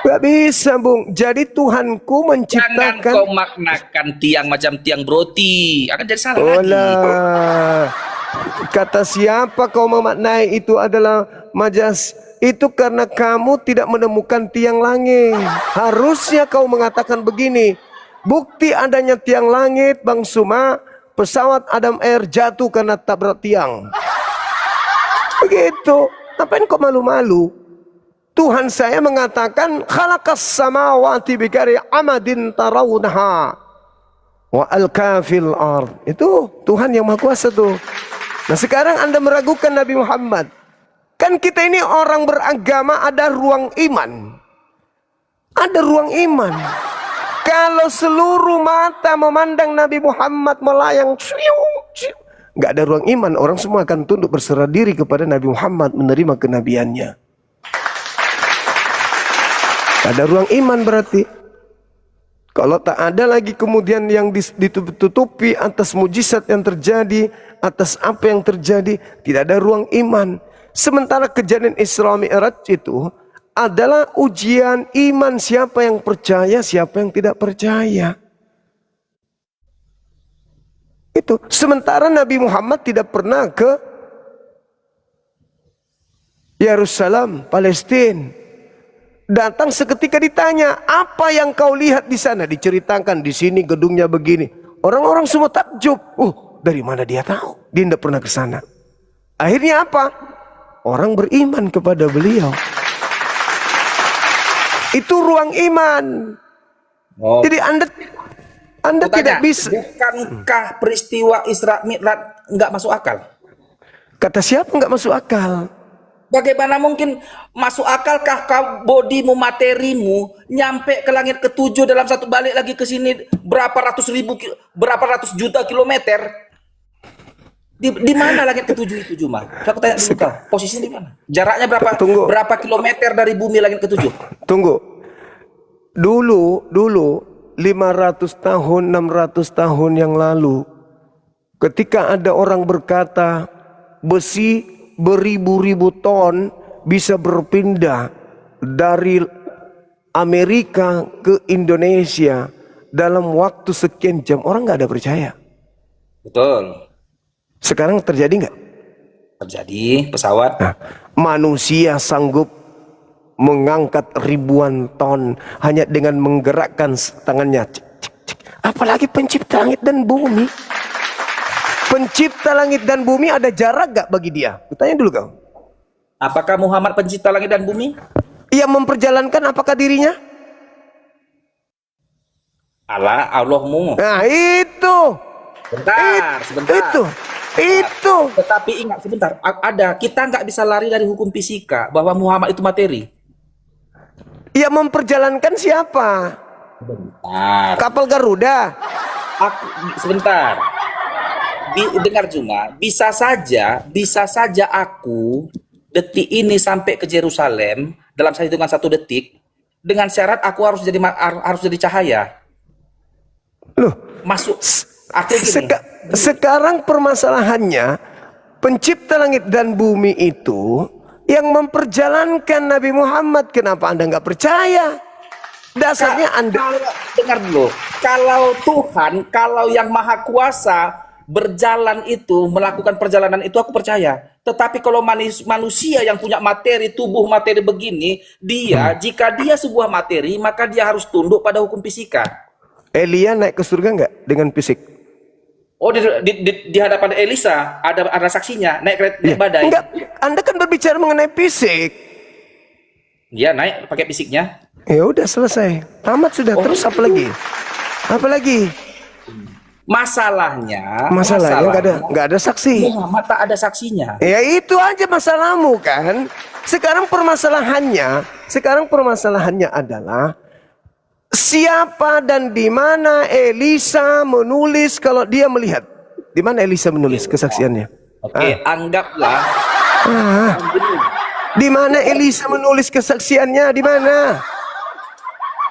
Gak bisa, Bung. Jadi Tuhanku menciptakan. Jangan kau maknakan tiang macam tiang broti, akan jadi salah lagi. Kata siapa kau memaknai itu adalah majas? Itu karena kamu tidak menemukan tiang langit. Harusnya kau mengatakan begini. Bukti adanya tiang langit, Bang Suma, pesawat Adam Air jatuh karena tabrak tiang. Begitu. Ngapain kok malu-malu? Tuhan saya mengatakan khalaqas samawati bighairi amadin tarawunaha wa alkafil ard. Itu Tuhan yang Maha Kuasa tuh. Nah, sekarang Anda meragukan Nabi Muhammad. Kan kita ini orang beragama, ada ruang iman. Ada ruang iman. Kalau seluruh mata memandang Nabi Muhammad melayang, nggak ada ruang iman. Orang semua akan tunduk berserah diri kepada Nabi Muhammad, menerima kenabiannya. Ada ruang iman berarti. Kalau tak ada lagi kemudian yang ditutupi atas mujizat yang terjadi, atas apa yang terjadi, tidak ada ruang iman. Sementara kejadian Isra Mi'raj itu adalah ujian iman, siapa yang percaya, siapa yang tidak percaya. Itu. Sementara Nabi Muhammad tidak pernah ke Yerusalem, Palestina. Datang seketika ditanya, apa yang kau lihat di sana? Diceritakan di sini gedungnya begini. Orang-orang semua takjub. Dari mana dia tahu? Dia tidak pernah ke sana. Akhirnya apa? Orang beriman kepada beliau. Itu ruang iman. Jadi Anda tidak bisa. Bukankah peristiwa Isra Mi'raj nggak masuk akal? Kata siapa nggak masuk akal? Bagaimana mungkin masuk akalkah kau bodimu, materimu nyampe ke langit ketujuh dalam satu balik lagi ke sini berapa ratus juta kilometer? Di mana langit ketujuh itu Juma? Aku tanya dulu kau, posisinya di mana? Jaraknya Tunggu. berapa kilometer dari bumi langit ketujuh? Tunggu. Dulu 500 tahun, 600 tahun yang lalu, ketika ada orang berkata besi beribu-ribu ton bisa berpindah dari Amerika ke Indonesia dalam waktu sekian jam, orang nggak ada percaya. Betul. Sekarang terjadi nggak? Terjadi pesawat. Nah, manusia sanggup mengangkat ribuan ton hanya dengan menggerakkan tangannya. Cik, cik, cik. Apalagi pencipta langit dan bumi. Pencipta langit dan bumi ada jarak gak bagi dia? Tanya dulu kau. Apakah Muhammad pencipta langit dan bumi? Ia memperjalankan apakah dirinya? Allahmu. Nah itu. Sebentar. Itu. Tetapi ingat sebentar, kita nggak bisa lari dari hukum fisika bahwa Muhammad itu materi. Ia memperjalankan siapa? Sebentar. Kapal Garuda. Sebentar. Dengar Juma, bisa saja aku detik ini sampai ke Yerusalem dalam hitungan 1 detik dengan syarat aku harus jadi cahaya. Loh, Masuk. Artinya gini. Sekarang permasalahannya pencipta langit dan bumi itu yang memperjalankan Nabi Muhammad. Kenapa Anda nggak percaya? Dasarnya Anda Dengar dulu. Kalau yang maha kuasa berjalan itu, melakukan perjalanan itu aku percaya. Tetapi kalau manusia yang punya tubuh materi begini, jika dia sebuah materi, maka dia harus tunduk pada hukum fisika. Elia naik ke surga nggak dengan fisik? Oh, di hadapan Elisa ada saksinya naik badai. Enggak, Anda kan berbicara mengenai fisik. Dia naik pakai fisiknya. Ya udah selesai. Tamat sudah. Terus apa lagi? Apa lagi? Masalahnya nggak ada saksi. Muhammad tak ada saksinya. Ya itu aja masalahmu kan. Sekarang permasalahannya adalah siapa dan di mana Elisa menulis kalau dia melihat. Di mana Elisa menulis kesaksiannya? Oke, anggaplah. Di mana Elisa menulis kesaksiannya? Di mana?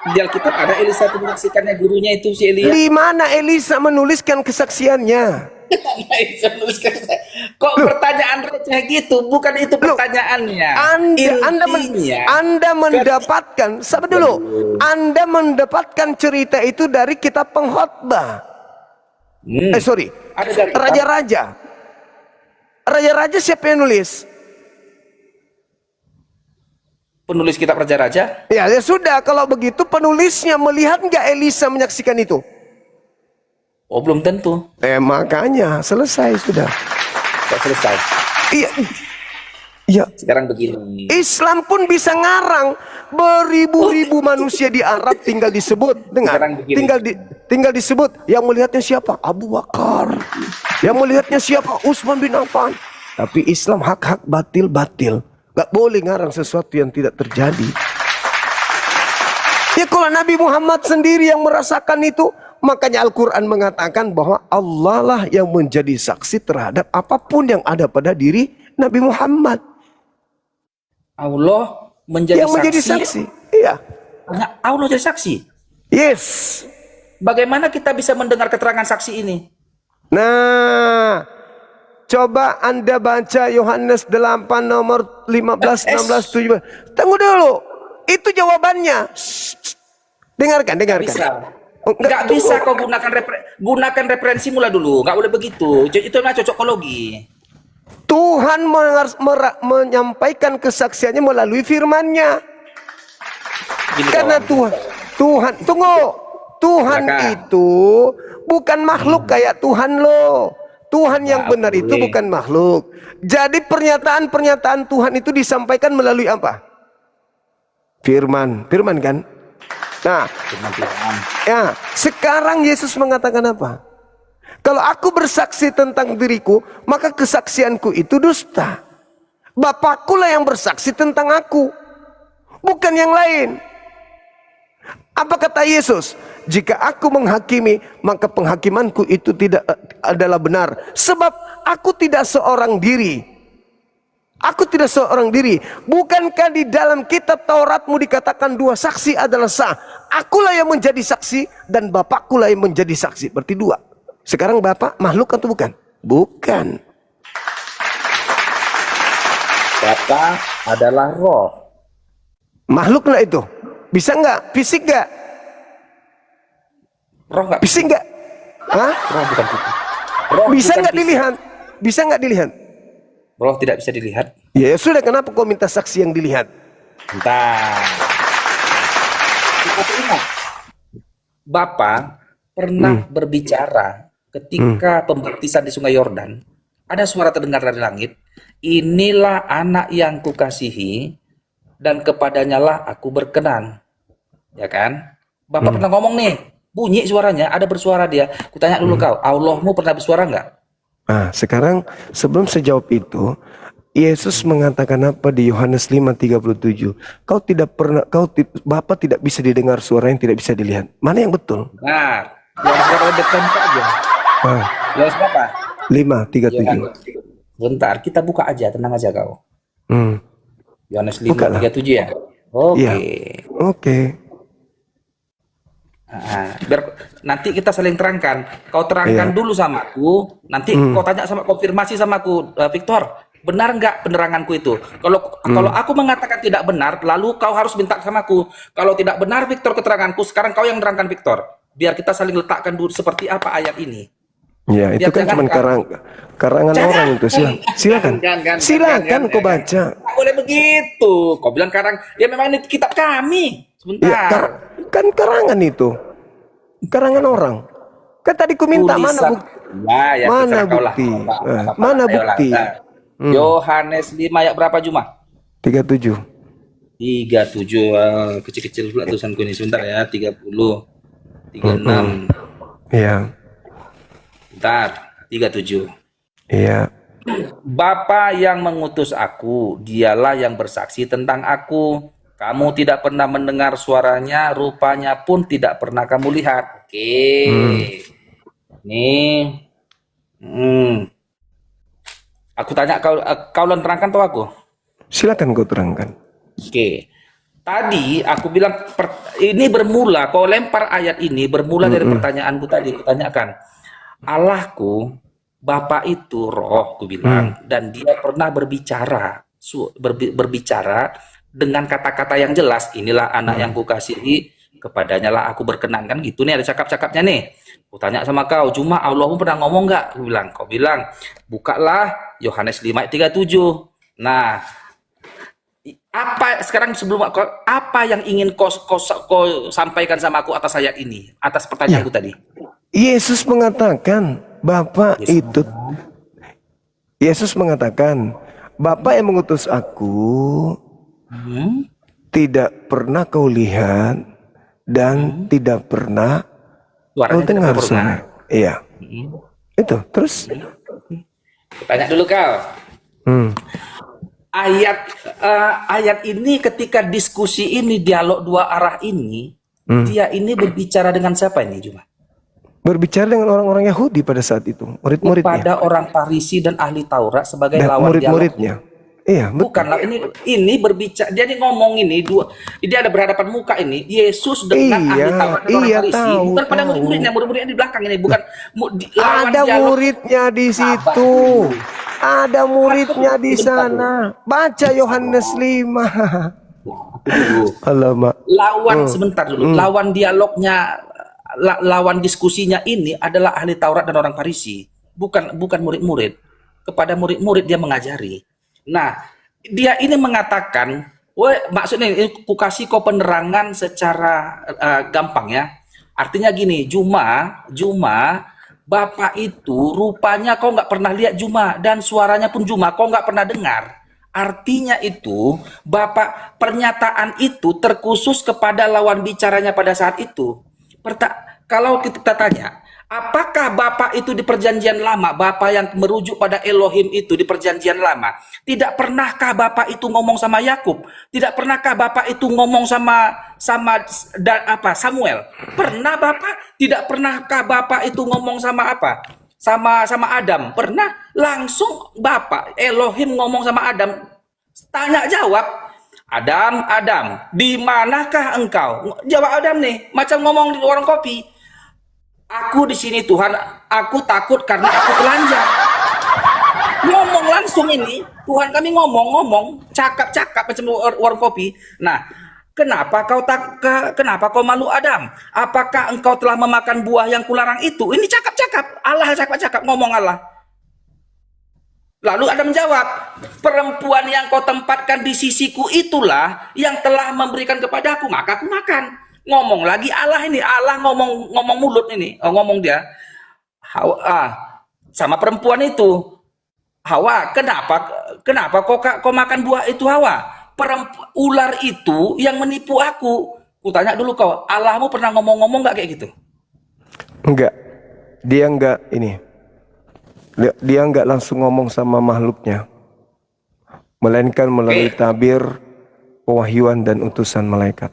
Di Alkitab ada Elisa itu menyaksikannya gurunya itu si Elia. Di mana Elisa menuliskan kesaksiannya? Kok pertanyaan receh gitu? Bukan itu pertanyaannya. Anda mendapatkan, sabar dulu. Anda mendapatkan cerita itu dari kitab pengkhotbah. Raja-raja. Raja-raja siapa yang nulis? Penulis kitab Raja-Raja? Ya sudah, kalau begitu penulisnya melihat nggak Elisa menyaksikan itu? Oh, belum tentu. Makanya selesai sudah. Kok selesai? Iya. Ya. Sekarang begini. Islam pun bisa ngarang beribu-ribu manusia di Arab tinggal disebut. Dengar. Tinggal disebut. Yang melihatnya siapa? Abu Bakar. Yang melihatnya siapa? Utsman bin Affan. Tapi Islam hak-hak batil-batil. Gak boleh ngarang sesuatu yang tidak terjadi. Ya kalau Nabi Muhammad sendiri yang merasakan itu, makanya Al-Quran mengatakan bahwa Allah lah yang menjadi saksi terhadap apapun yang ada pada diri Nabi Muhammad. Allah menjadi saksi. Iya. Allah jadi saksi. Yes. Bagaimana kita bisa mendengar keterangan saksi ini? Nah, coba Anda baca Yohanes 8 nomor 15, 16, 17. Tunggu dulu. Itu jawabannya. Dengarkan. Nggak bisa kau gunakan referensi mula dulu. Nggak boleh begitu. Itu namanya cocokologi. Tuhan menyampaikan kesaksiannya melalui firman-Nya. Karena Tuhan itu bukan makhluk kayak Tuhan loh. Tuhan yang benar itu bukan makhluk. Jadi pernyataan Tuhan itu disampaikan melalui apa? Firman kan? Nah, Firman Tuhan. ya, sekarang Yesus mengatakan apa? Kalau aku bersaksi tentang diriku, maka kesaksianku itu dusta. Bapakku lah yang bersaksi tentang aku, bukan yang lain. Apa kata Yesus? Jika aku menghakimi, maka penghakimanku itu tidak adalah benar. Sebab aku tidak seorang diri. Aku tidak seorang diri. Bukankah di dalam kitab Tauratmu dikatakan dua saksi adalah sah? Akulah yang menjadi saksi dan Bapakku lah yang menjadi saksi. Berarti dua. Sekarang Bapak makhluk atau bukan? Bukan. Bapa adalah roh. Makhluk nggak itu? Bisa nggak? Fisik nggak? Roh nggak? Fisik nggak? Hah? Roh bukan fisik. Roh Bisa bukan nggak fisik. dilihat? Bisa nggak dilihat? Roh tidak bisa dilihat. Ya sudah, kenapa kau minta saksi yang dilihat? Entah. Tapi ingat, Bapak pernah berbicara ketika pembaptisan di Sungai Yordan. Ada suara terdengar dari langit. Inilah anak yang kukasihi dan kepadanya lah aku berkenan. Ya kan? Bapak pernah ngomong nih, bunyi suaranya, ada bersuara dia. Kutanya dulu kau, Allahmu pernah bersuara nggak? Nah, sekarang sebelum saya jawab itu, Yesus mengatakan apa di Yohanes 5:37? Kau tidak pernah, Bapa tidak bisa didengar suara yang tidak bisa dilihat. Mana yang betul? Nah, Yohanes berapa dekat aja? Ah, Yohanes berapa? 5:37. Bentar, kita buka aja, tenang aja kau. Hmm. Yohanes Buka lah. 5:37 ya? Oke. Iya. Oke. Nah, biar nanti kita saling terangkan. Kau terangkan Iya. dulu sama aku, nanti kau tanya sama konfirmasi sama aku, Victor, benar nggak peneranganku itu? Kalau aku mengatakan tidak benar, lalu kau harus minta sama aku. Kalau tidak benar Victor keteranganku, sekarang kau yang menerangkan Victor. Biar kita saling letakkan dulu seperti apa ayat ini. Ya, itu Biar kan jangan cuma karangan Jangan. orang itu. Silakan. Silakan kau baca. Nggak boleh begitu. Kau bilang karang, ya memang ini kitab kami. Sebentar. Ya, kan karangan itu. Karangan orang. Kan tadi ku minta mana Tulisan. bukti? Ya, Mana terserah kau lah. bukti? Apa-apa. Mana Ayolah, bukti? bentar. Yohanes 5 ayat berapa Juma? 37. 37. Kecil-kecil pula tulisanku ini. Sebentar ya. 30. 36. Iya. Bentar. 37. Iya. Bapa yang mengutus aku, dialah yang bersaksi tentang aku. Kamu tidak pernah mendengar suaranya, rupanya pun tidak pernah kamu lihat. Oke. Nih. Aku tanya kau terangkan atau aku? Silakan kau terangkan. Oke. Tadi aku bilang ini bermula, kau lempar ayat ini bermula dari pertanyaanku tadi. Kutanyakan, Allahku, Bapa itu roh, ku bilang, dan dia pernah berbicara, berbicara dengan kata-kata yang jelas. Inilah anak yang kukasihi, kepadanya lah aku berkenan, kan gitu nih, ada cakap-cakapnya nih. Ku tanya sama kau, cuma Allahmu pernah ngomong nggak? Ku bilang, kau bilang, bukalah Yohanes 5 ayat 37. Nah, apa sekarang sebelum apa yang ingin kau sampaikan sama aku atas ayat ini, atas pertanyaanku tadi? Yesus mengatakan, Yesus mengatakan, Bapa yang mengutus aku tidak pernah kau lihat dan tidak pernah kau Suaranya tidak dengar pernah. suara. Iya. Itu terus. Tanya dulu kau. Ayat ini ketika diskusi ini, dialog dua arah ini, dia ini berbicara dengan siapa ini Juma? Berbicara dengan orang-orang Yahudi pada saat itu, murid-muridnya. Kepada orang Farisi dan ahli Taurat sebagai Dan lawan murid-muridnya. Iya, betul. Bukanlah ini berbicara, dia ini ngomong ini dia ada berhadapan muka ini Yesus dengan ahli Taurat dan orang Farisi, bukan pada murid-muridnya di belakang ini, bukan lawan Ada dialog. muridnya di situ. Ada muridnya di sana. Baca Yohanes 5. Alamak. Lawan sebentar dulu, lawan dialognya, lawan diskusinya ini adalah ahli Taurat dan orang Farisi, bukan murid-murid. Kepada murid-murid dia mengajari. Nah, dia ini mengatakan, maksudnya ku kasih kau penerangan secara gampang ya. Artinya gini, Juma, Bapak itu rupanya kau nggak pernah lihat Juma, dan suaranya pun Juma kau nggak pernah dengar. Artinya itu, Bapak, pernyataan itu terkhusus kepada lawan bicaranya pada saat itu. Kalau kita tanya, apakah Bapak itu di perjanjian lama, Bapak yang merujuk pada Elohim itu di perjanjian lama, tidak pernahkah Bapak itu ngomong sama Yakub? Tidak pernahkah Bapak itu ngomong sama Samuel? Pernah Bapak? Tidak pernahkah Bapak itu ngomong sama apa? Sama Adam? Pernah? Langsung Bapak Elohim ngomong sama Adam, tanya jawab. Adam, di manakah engkau? Jawab Adam nih, macam ngomong di warung kopi. Aku di sini Tuhan, aku takut karena aku telanjang. Ngomong langsung ini, Tuhan kami ngomong, cakap macam warung kopi. Nah, kenapa kau malu Adam? Apakah engkau telah memakan buah yang kularang itu? Ini cakap-cakap, Allah cakap-cakap, ngomong Allah. Lalu Adam menjawab, perempuan yang kau tempatkan di sisiku itulah yang telah memberikan kepadaku, maka aku makan. Ngomong lagi Allah ini, Allah ngomong mulut ini, ngomong dia. Hawa, sama perempuan itu. Hawa, kenapa kau makan buah itu Hawa? Ular itu yang menipu aku. Ku tanya dulu kau, Allahmu pernah ngomong-ngomong nggak kayak gitu? Enggak. Dia enggak langsung ngomong sama makhluknya. Melainkan melalui tabir, pewahyuan dan utusan malaikat.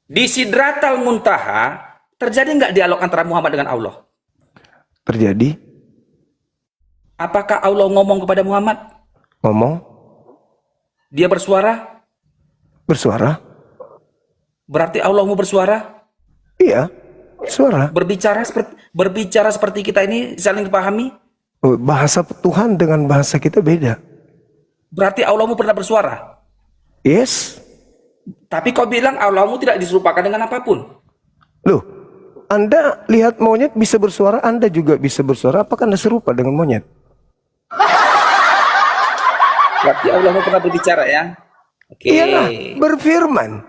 Di Sidratal Muntaha terjadi nggak dialog antara Muhammad dengan Allah? Terjadi. Apakah Allah ngomong kepada Muhammad? Ngomong. Dia bersuara? Bersuara. Berarti Allah mau bersuara? Iya, suara. Berbicara seperti kita ini saling dipahami? Bahasa Tuhan dengan bahasa kita beda. Berarti Allah mau pernah bersuara? Yes. Tapi kau bilang Allahmu tidak diserupakan dengan apapun. Loh, Anda lihat monyet bisa bersuara, Anda juga bisa bersuara. Apakah Anda serupa dengan monyet? Berarti Allahmu pernah berbicara ya? Oke. Iyalah, berfirman.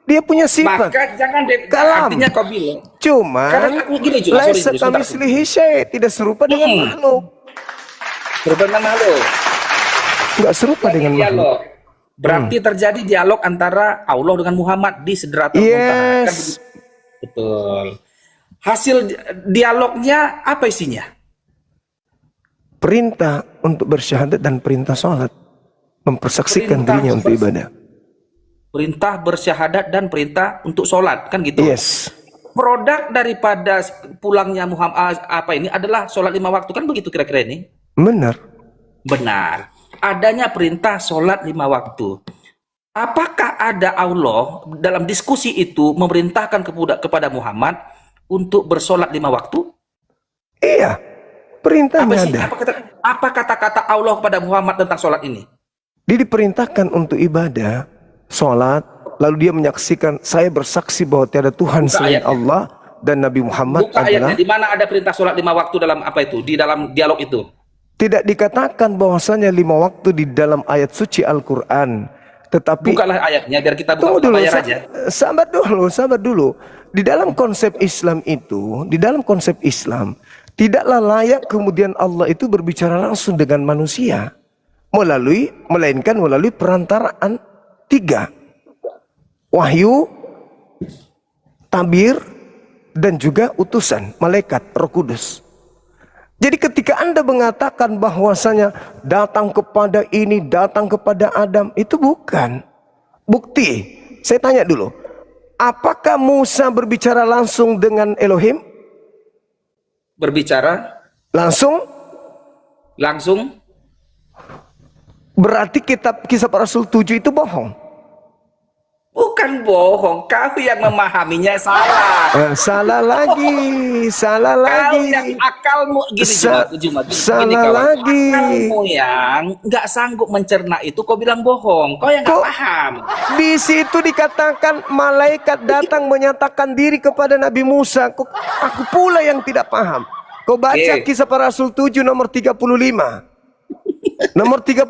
Dia punya sifat. Maka jangan kalam. Artinya kau bilang. Cuman, laisa kamitslihi syai', tidak serupa dengan makhluk. Serupa dengan makhluk. Enggak serupa dengan makhluk. Berarti terjadi dialog antara Allah dengan Muhammad di Sidratul Muntaha. Kan betul. Hasil dialognya apa isinya? Perintah untuk bersyahadat dan perintah sholat. Mempersaksikan dirinya untuk ibadah. Perintah bersyahadat dan perintah untuk sholat. Kan gitu? Yes. Produk daripada pulangnya Muhammad ini adalah sholat 5 waktu. Kan begitu kira-kira ini? Benar. Benar. Adanya perintah sholat 5 waktu. Apakah ada Allah dalam diskusi itu memerintahkan kepada Muhammad untuk bersolat 5 waktu? Iya, perintahnya ada. Apa kata-kata Allah kepada Muhammad tentang sholat ini? Dia diperintahkan untuk ibadah, sholat, lalu dia menyaksikan, saya bersaksi bahwa tiada Tuhan selain Allah dan Nabi Muhammad adalah. Di mana ada perintah sholat 5 waktu dalam apa itu? Di dalam dialog itu? Tidak dikatakan bahwasanya 5 waktu di dalam ayat suci Al-Quran. Tetapi bukanlah ayatnya, biar kita buka bayar aja. Sabar dulu. Di dalam konsep Islam itu, tidaklah layak kemudian Allah itu berbicara langsung dengan manusia. Melainkan melalui perantaraan 3. Wahyu, tabir, dan juga utusan, malaikat, Roh Kudus. Jadi ketika Anda mengatakan bahwasanya datang kepada ini, datang kepada Adam, itu bukan bukti. Saya tanya dulu, apakah Musa berbicara langsung dengan Elohim? Berbicara? Langsung? Berarti kitab Kisah Para Rasul 7 itu bohong? Bukan bohong, kau yang memahaminya salah. Salah lagi. Kau yang akalmu gini, lagi. Akalmu yang nggak sanggup mencerna itu, kau bilang bohong. Kau yang nggak paham. Di situ dikatakan malaikat datang menyatakan diri kepada Nabi Musa. Aku pula yang tidak paham. Kau baca Kisah Para Rasul 7 nomor 35, nomor 38,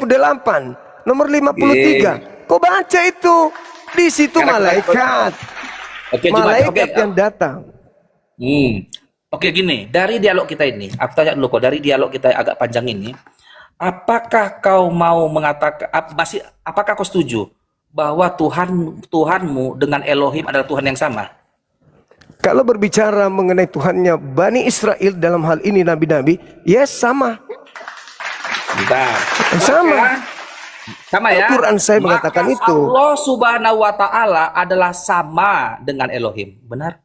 nomor 53. Kau baca itu. Di situ malaikat. Malaikat yang datang. Oke, gini, dari dialog kita ini, aku tanya dulu kok, dari dialog kita agak panjang ini, apakah kau mau mengatakan apakah kau setuju bahwa Tuhanmu dengan Elohim adalah Tuhan yang sama? Kalau berbicara mengenai Tuhannya Bani Israel dalam hal ini nabi-nabi, yes, sama. Bentar. Sama. Sama ya. Al-Quran saya mengatakan Maka itu. Allah Subhanahu wa taala adalah sama dengan Elohim. Benar?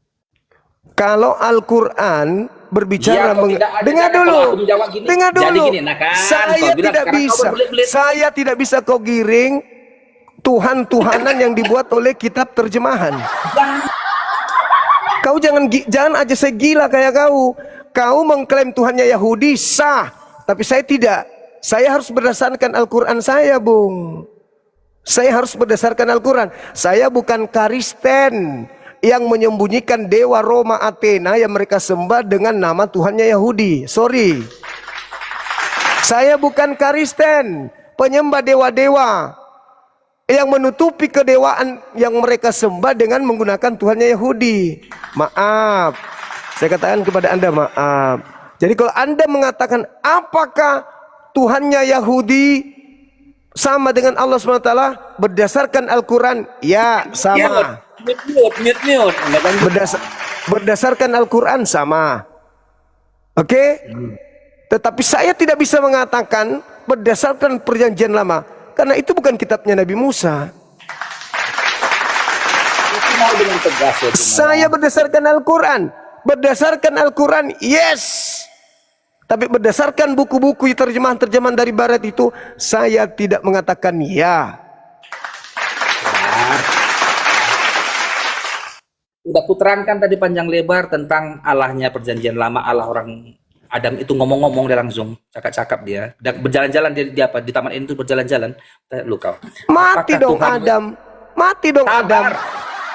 Kalau Al-Quran berbicara Iya atau tidak? dengar Kalau dulu. aku menjawab gini, Dengar jadi dulu. gini, nah kan, Saya kau bilang tidak sekarang kau bisa. berbelit-belit. Saya tidak bisa kau giring Tuhan-Tuhanan yang dibuat oleh kitab terjemahan. Kau jangan aja saya gila kayak kau. Kau mengklaim Tuhannya Yahudi sah, tapi saya tidak. Saya harus berdasarkan Al-Quran saya, Bung. Saya harus berdasarkan Al-Quran. Saya bukan Kristen yang menyembunyikan dewa Roma Athena yang mereka sembah dengan nama Tuhannya Yahudi. Sorry. Saya bukan Kristen penyembah dewa-dewa yang menutupi kedewaan yang mereka sembah dengan menggunakan Tuhannya Yahudi. Maaf, saya katakan kepada Anda maaf. Jadi kalau Anda mengatakan apakah Tuhannya Yahudi sama dengan Allah SWT berdasarkan Al-Quran, ya sama. Berdasarkan Al-Quran sama. Oke? Tetapi saya tidak bisa mengatakan berdasarkan perjanjian lama, karena itu bukan kitabnya Nabi Musa. Dengan tegas ya, Saya berdasarkan Al-Quran. Berdasarkan Al-Quran, yes. Tapi berdasarkan buku-buku terjemahan-terjemahan dari Barat itu, saya tidak mengatakan ya. Udah kuterangkan tadi panjang lebar tentang Allahnya perjanjian lama, Allah orang Adam itu ngomong-ngomong dia langsung cakap-cakap dia dan berjalan-jalan dia apa di taman ini tuh berjalan-jalan. Lu kau mati apakah dong Tuhan... Adam, mati dong Adam,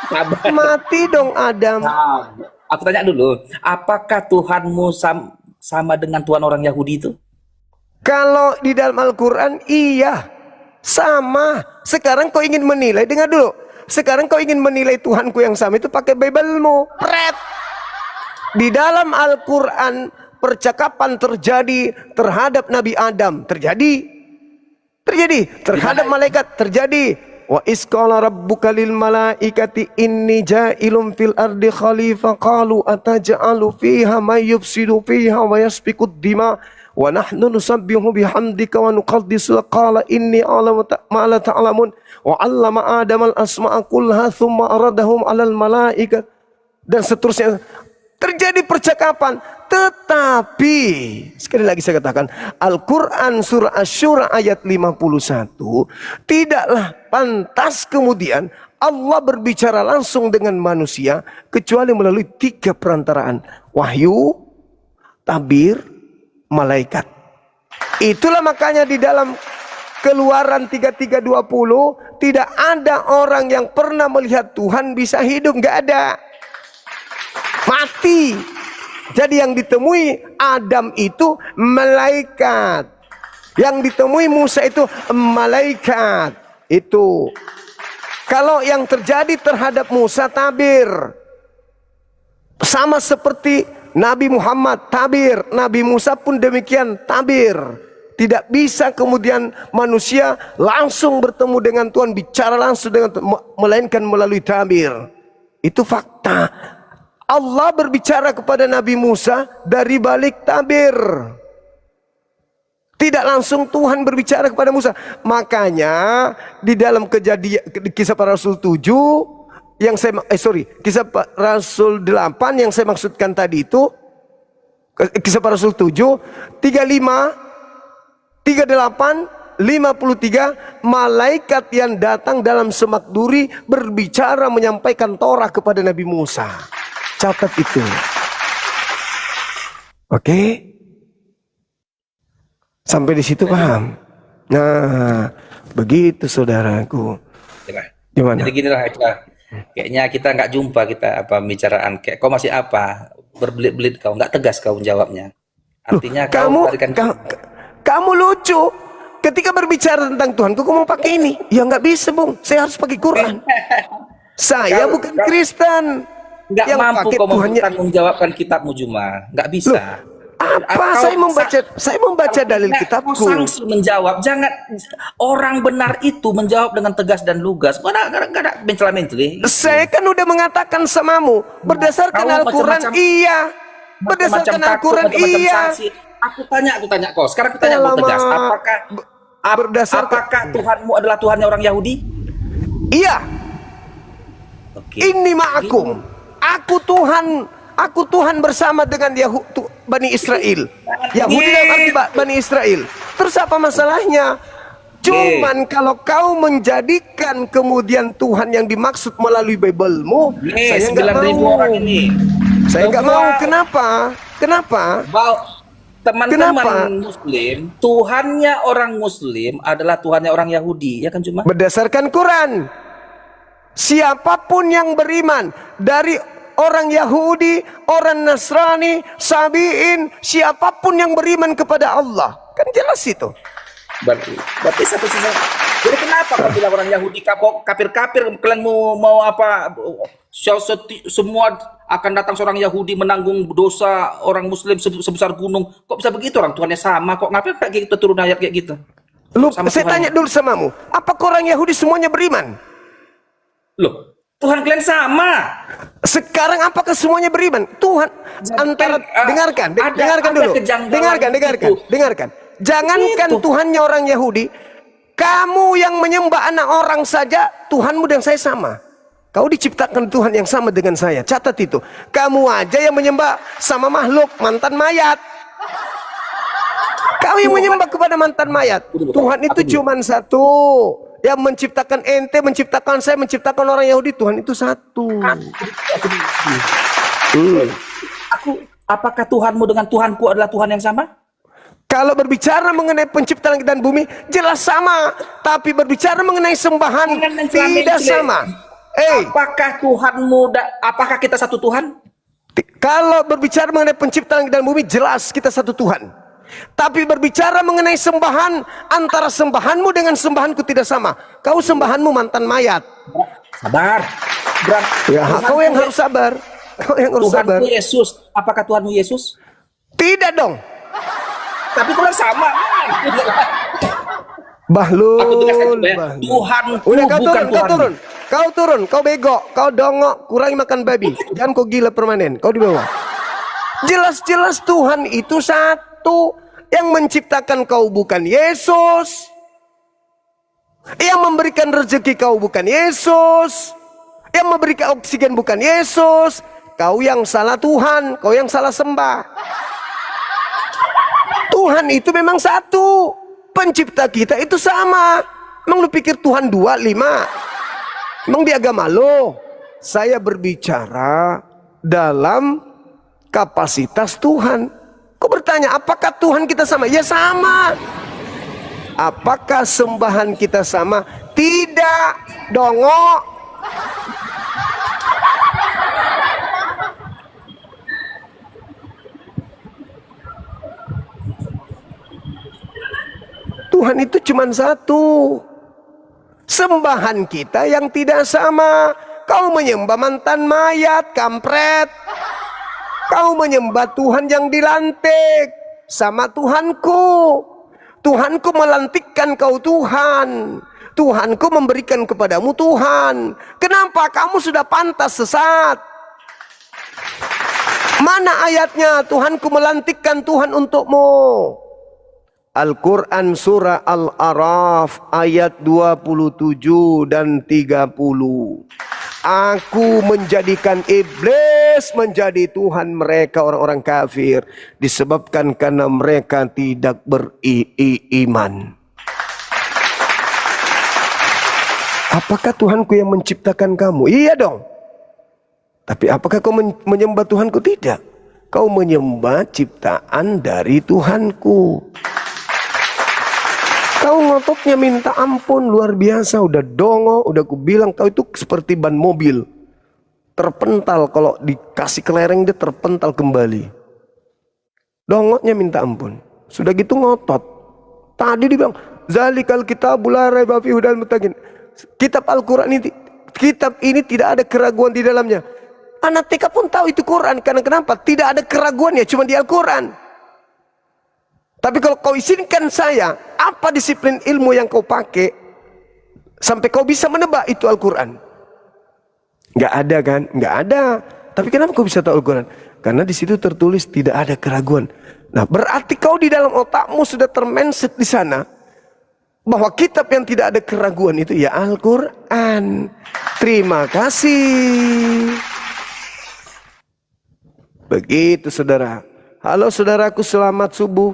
Sabar. mati dong Adam. Nah, aku tanya dulu, apakah Tuhanmu sama dengan Tuhan orang Yahudi itu? Kalau di dalam Al-Quran iya sama. Sekarang kau ingin menilai, dengar dulu. Sekarang kau ingin menilai Tuhanku yang sama itu pakai Bible-mu. Pret. Di dalam Al-Quran percakapan terjadi terhadap Nabi Adam, terjadi terhadap malaikat, terjadi. Wa isqala rabbuka lil malaikati inni ja'ilun fil ardi khalifah qalu ataj'alu fiha may yufsidu fiha wa yasfikud dima wa nahnu nusabbihu bihamdika wa nuqaddisu qala inni a'lamu ma la ta'lamun wa 'allama adama al asma'a kullaha thumma aradahum 'alal malaikat, dan seterusnya. Terjadi percakapan, tetapi sekali lagi saya katakan Al-Quran surah Asy-Syura ayat 51 tidaklah pantas kemudian Allah berbicara langsung dengan manusia kecuali melalui 3 perantaraan: wahyu, tabir, malaikat. Itulah makanya di dalam Keluaran 33:20 tidak ada orang yang pernah melihat Tuhan bisa hidup, nggak ada. Mati. Jadi yang ditemui Adam itu malaikat, yang ditemui Musa itu malaikat. Itu kalau yang terjadi terhadap Musa tabir, sama seperti Nabi Muhammad tabir, Nabi Musa pun demikian tabir. Tidak bisa kemudian manusia langsung bertemu dengan Tuhan, bicara langsung dengan Tuhan, melainkan melalui tabir. Itu fakta. Allah berbicara kepada Nabi Musa dari balik tabir. Tidak langsung Tuhan berbicara kepada Musa. Makanya di dalam Kejadian Kisah Para Rasul 7 yang saya Kisah Rasul 8 yang saya maksudkan tadi itu, Kisah Para Rasul 7 35 38 53, malaikat yang datang dalam semak duri berbicara menyampaikan Torah kepada Nabi Musa. Catat itu. Oke? Sampai di situ paham? Nah, begitu saudaraku. Gimana? Jadi gini lah, kayaknya kita nggak jumpa kita pembicaraan. Kayak kau masih apa? Berbelit-belit kau, nggak tegas kau menjawabnya. Artinya kamu lucu. Ketika berbicara tentang Tuhan, kau mau pakai ini? Ya nggak bisa, Bung. Saya harus pakai Quran. Saya bukan Kristen. Nggak mampu kau menjawabkan kitabmu Juma, nggak bisa. Loh, Apa? Saya membaca dalil Kau kitabku. sanksi menjawab, jangan orang benar itu menjawab dengan tegas dan lugas. Kau nggak ada mencela-mencela. Saya kan udah mengatakan samamu berdasarkan Kau Al-Quran macam-macam- iya. Berdasarkan Macam-macam Al-Quran takut, macam-macam iya. sanksi. Aku tanya kau. Sekarang aku tanya kau Alamak. tegas. Berdasarkan- Apakah Tuhanmu adalah Tuhannya orang Yahudi? Iya. Oke. Ini ma'akum. Aku Tuhan bersama dengan Bani Israel. Yahudi dalam arti Bani Israel. Terus apa masalahnya? Cuman kalau kau menjadikan kemudian Tuhan yang dimaksud melalui Bible-mu, saya nggak 9.000 mau. orang ini. Saya nggak mau. Semua- Kenapa? Kenapa? Teman-teman Muslim, Tuhannya orang Muslim adalah Tuhannya orang Yahudi, ya kan cuma? Berdasarkan Quran, siapapun yang beriman dari orang Yahudi, orang Nasrani, Sabi'in, siapapun yang beriman kepada Allah, kan jelas itu. Berarti satu sisi. Jadi kenapa kau bilang orang Yahudi kafir-kafir? Kalian mau apa? Semua akan datang seorang Yahudi menanggung dosa orang Muslim sebesar gunung. Kok bisa begitu? Orang Tuhannya sama. Kok ngapain kayak gitu turun ayat kayak gitu? Saya tanya dulu samamu, apakah orang Yahudi semuanya beriman? Loh, Tuhan kalian sama. Sekarang apakah semuanya beriman? Tuhan antara dengarkan dulu. Dengarkan. Jangankan Itu. Tuhannya orang Yahudi, kamu yang menyembah anak orang saja Tuhanmu dan saya sama. Kau diciptakan Tuhan yang sama dengan saya. Catat itu. Kamu aja yang menyembah sama makhluk mantan mayat. Kau yang menyembah kepada mantan mayat. Tuhan itu cuma satu. Yang menciptakan ente, menciptakan saya, menciptakan orang Yahudi, Tuhan itu satu. Apakah Tuhanmu dengan Tuhanku adalah Tuhan yang sama? Kalau berbicara mengenai pencipta langit dan bumi, jelas sama. Tapi berbicara mengenai sembahan, tidak sama. Apakah Tuhanmu, apakah kita satu Tuhan? Kalau berbicara mengenai pencipta langit dan bumi, jelas kita satu Tuhan. Tapi berbicara mengenai sembahan, antara sembahanmu dengan sembahanku tidak sama. Kau sembahanmu mantan mayat. Sabar. Ya, kau yang harus sabar. Kau yang harus sabar. Tuhanku Yesus. Apakah Tuhanmu Yesus? Tidak dong. Tapi kurang sama. Bahlul. Aku tegaskan juga ya. Tuhanku Udah kau bukan turun, Tuhan. Kau turun, kau bego, kau dongok, kurangi makan babi. Jangan kau gila permanen, kau di bawah. Jelas-jelas Tuhan itu satu. Yang menciptakan kau bukan Yesus. Yang memberikan rezeki kau bukan Yesus. Yang memberikan oksigen bukan Yesus. Kau yang salah Tuhan, kau yang salah sembah. Tuhan itu memang satu. Pencipta kita itu sama. Emang lu pikir Tuhan 2, 5? Emang di agama lo? Saya berbicara dalam kapasitas Tuhan. Kau bertanya, apakah Tuhan kita sama? Ya sama. Apakah sembahan kita sama? Tidak, dongok. Tuhan itu cuma satu. Sembahan kita yang tidak sama. Kau menyembah mantan mayat, kampret. Kau menyembah Tuhan yang dilantik sama Tuhanku. Tuhanku melantikkan kau Tuhan. Tuhanku memberikan kepadamu Tuhan. Kenapa kamu sudah pantas sesat? Mana ayatnya Tuhanku melantikkan Tuhan untukmu? Al-Quran surah Al-A'raf ayat 27 dan 30. Aku menjadikan iblis menjadi Tuhan mereka orang-orang kafir. Disebabkan karena mereka tidak beriman. Apakah Tuhanku yang menciptakan kamu? Iya dong. Tapi apakah kau menyembah Tuhanku? Tidak. Kau menyembah ciptaan dari Tuhanku. Kau ngototnya minta ampun luar biasa. Udah dongo, udah ku bilang kau itu seperti ban mobil. Terpental, kalau dikasih kelereng dia terpental kembali. Dongotnya minta ampun. Sudah gitu ngotot. Tadi dibilang, zalikal kitabul la raiba fihi hudal muttaqin. Kitab Al-Quran ini, kitab ini tidak ada keraguan di dalamnya. Anak TK pun tahu itu Quran. Karena kenapa? Tidak ada keraguannya, cuma di Al-Quran. Tapi kalau kau izinkan saya, apa disiplin ilmu yang kau pakai sampai kau bisa menebak itu Al-Quran? Nggak ada kan? Nggak ada. Tapi kenapa kau bisa tahu Al-Quran? Karena di situ tertulis tidak ada keraguan. Nah, berarti kau di dalam otakmu sudah termenset di sana bahwa kitab yang tidak ada keraguan itu ya Al-Quran. Terima kasih. Begitu saudara. Halo saudaraku, selamat subuh.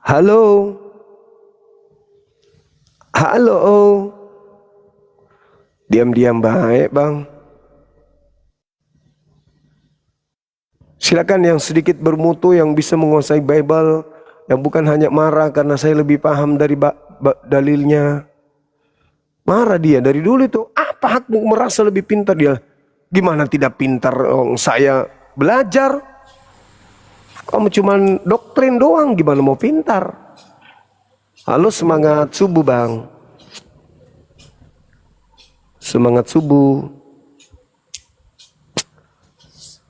Halo. Halo. Diam-diam baik bang. Silakan yang sedikit bermutu, yang bisa menguasai Bible, yang bukan hanya marah karena saya lebih paham dari dalilnya. Marah dia dari dulu itu. Apa hakmu merasa lebih pintar dia? Gimana tidak pintar? Saya belajar. Kamu cuma doktrin doang, gimana mau pintar? Halo, semangat subuh bang. Semangat subuh.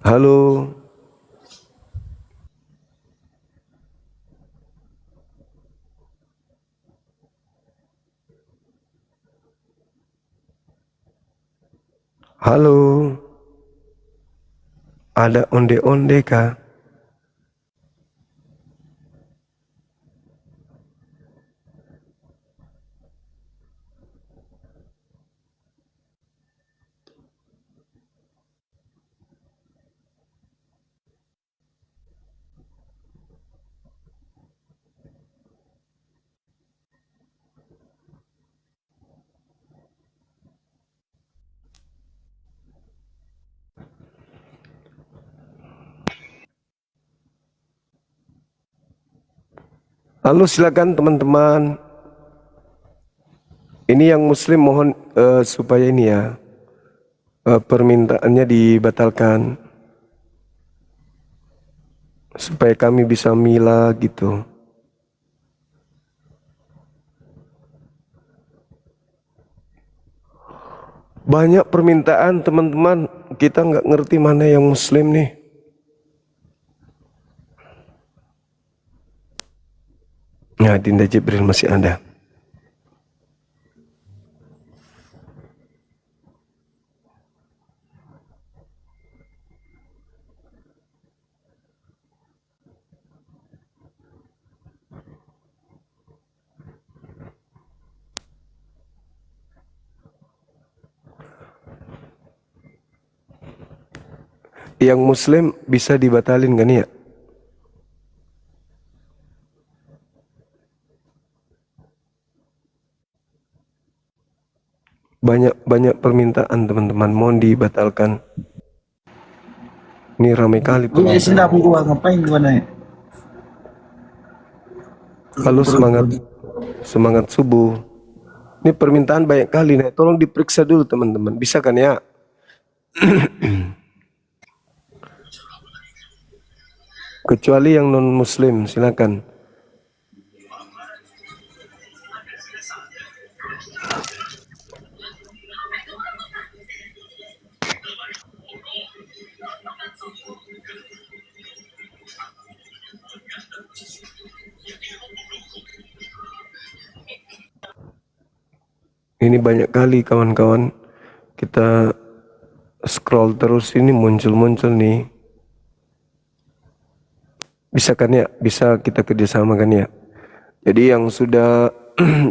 Halo. Halo. Ada onde-onde kah? Halo, silakan teman-teman. Ini yang muslim mohon supaya ini ya permintaannya dibatalkan supaya kami bisa mila gitu. Banyak permintaan teman-teman, kita nggak ngerti mana yang muslim nih. Nah, Dinda Jibril masih ada. Yang muslim bisa dibatalin kan ya? Banyak permintaan teman-teman, mohon dibatalkan. Ini ramai kali permintaan. Gua ngapain gua nih? Halo, semangat subuh. Ini permintaan banyak kali nih, tolong diperiksa dulu teman-teman, bisa kan ya? Kecuali yang non muslim, silakan. Ini banyak kali kawan-kawan, kita scroll terus ini muncul-muncul nih. Bisa kan ya? Bisa kita kerjasama kan ya? Jadi yang sudah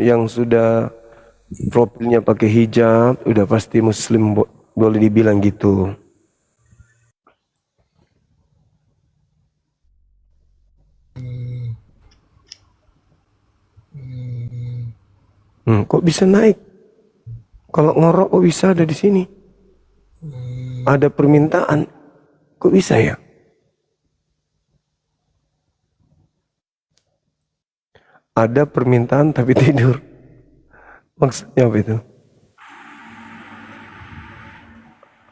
yang sudah profilnya pakai hijab, udah pasti muslim, boleh dibilang gitu. Kok bisa naik? Kalau ngorok kok bisa ada di sini? Ada permintaan, kok bisa ya? Ada permintaan tapi tidur. Maksudnya apa itu?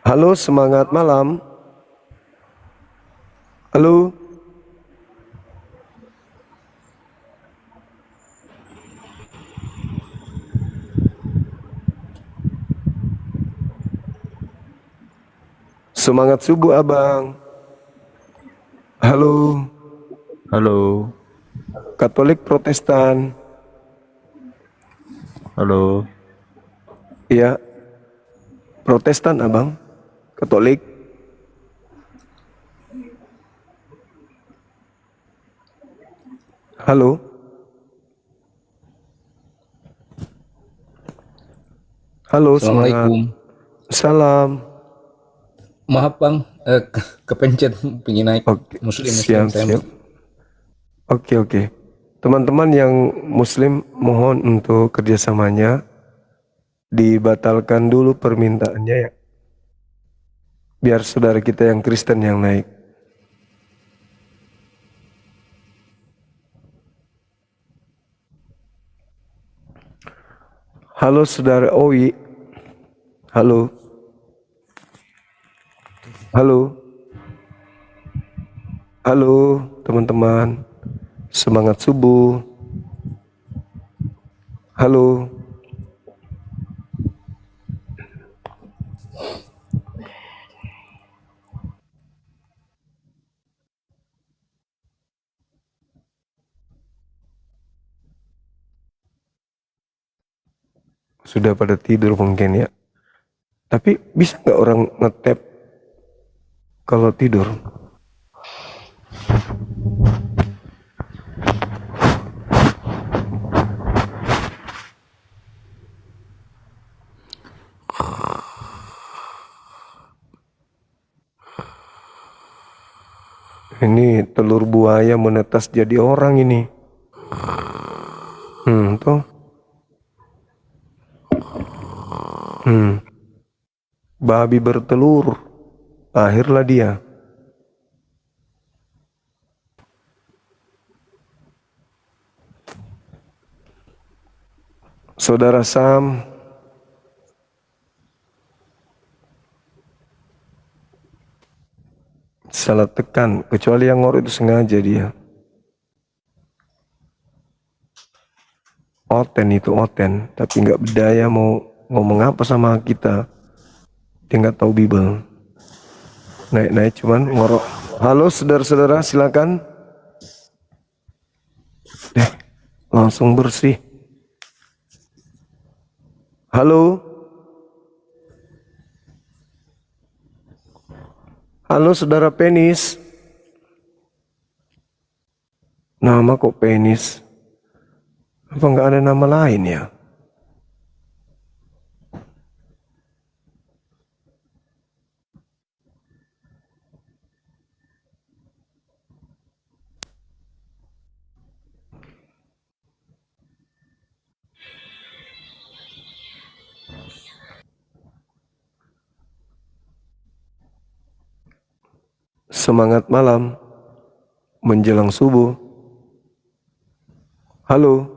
Halo, semangat malam. Halo. Semangat subuh abang. Halo, Halo, Katolik Protestan. halo. Iya, Protestan abang, Katolik. Halo, halo, semangat. Assalamualaikum. Salam. Maaf bang, kepencet pingin naik Oke, muslim siap, saya siap. Oke. Teman-teman yang Muslim mohon untuk kerjasamanya dibatalkan dulu permintaannya ya. Biar saudara kita yang Kristen yang naik. Halo saudara Owi. Halo. Halo. Halo teman-teman. Semangat subuh. Halo. Sudah pada tidur mungkin ya. Tapi bisa nggak orang ngetap kalau tidur? Ini telur buaya menetas jadi orang ini. Tuh. Babi bertelur. Lahirlah dia. Saudara Sam, salah tekan, kecuali yang ngor itu sengaja dia. Oten, tapi nggak berdaya mau ngomong apa sama kita. Dia nggak tahu Bible. Naik cuman ngorok. Halo saudara-saudara, silakan. Langsung bersih. Halo. Halo saudara Penis. Nama kok Penis? Apa nggak ada nama lain ya? Semangat malam menjelang subuh. Halo.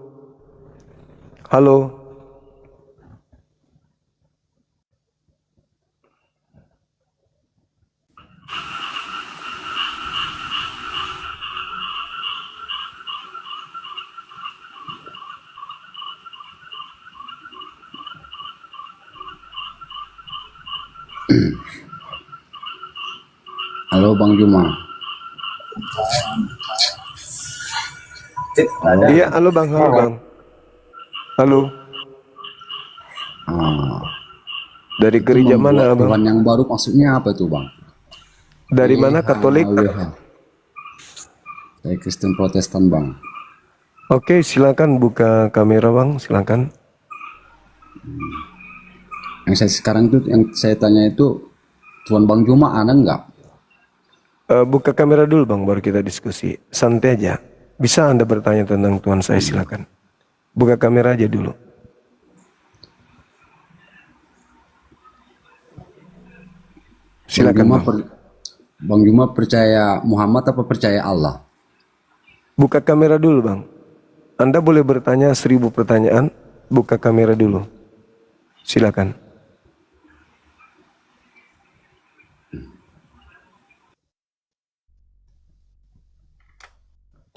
Halo. Halo Bang Juma. Iya, halo Bang, halo Bang. Halo. Dari gereja mana, Abang? Tuhan yang baru maksudnya apa itu, Bang? Dari mana, Katolik? Saya Kristen Protestan, Bang. Oke, silakan buka kamera, Bang, silakan. Yang saya sekarang itu, yang saya tanya itu, Tuhan Bang Juma ada nggak? Buka kamera dulu, Bang, baru kita diskusi. Santai aja. Bisa Anda bertanya tentang Tuhan saya, silakan. Buka kamera aja dulu. Silakan, Bang. Bang Juma percaya Muhammad apa percaya Allah? Buka kamera dulu, Bang. Anda boleh bertanya 1000 pertanyaan. Buka kamera dulu. Silakan.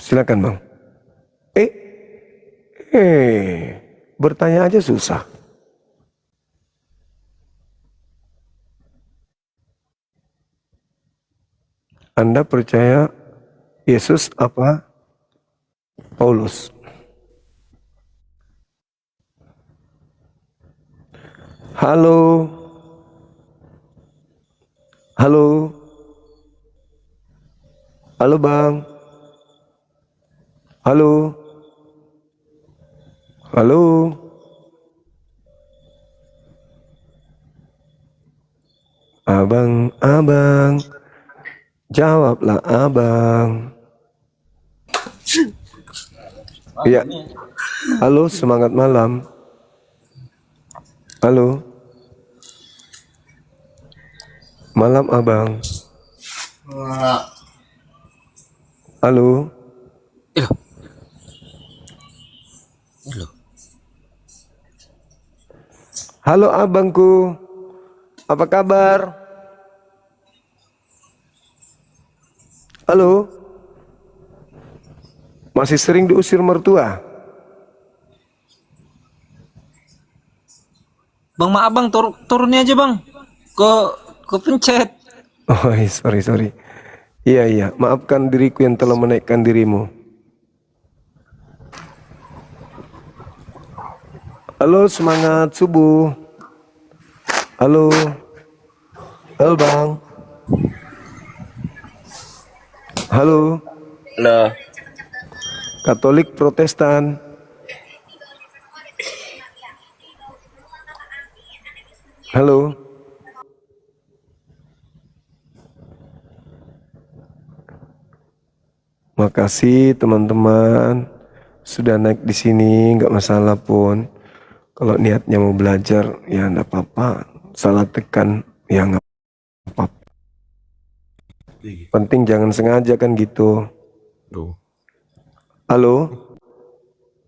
Silakan, Bang. Bertanya aja susah. Anda percaya Yesus apa Paulus? Halo. Halo. Halo Bang. Halo. Halo. Abang. Jawablah abang. Iya. Halo, semangat malam. Halo. Malam abang. Halo. Halo abangku. Apa kabar? Halo. Masih sering diusir mertua? Bang, maaf bang, turunnya aja bang. Ke pencet. Oh, sorry. Iya. Maafkan diriku yang telah menaikkan dirimu. Halo, semangat subuh. Halo. Halo, Bang. Halo. Halo. Katolik Protestan. Halo. Makasih teman-teman sudah naik di sini, nggak masalah pun. Kalau niatnya mau belajar ya nggak apa-apa. Salah tekan ya nggak apa-apa. Penting jangan sengaja kan gitu. Halo.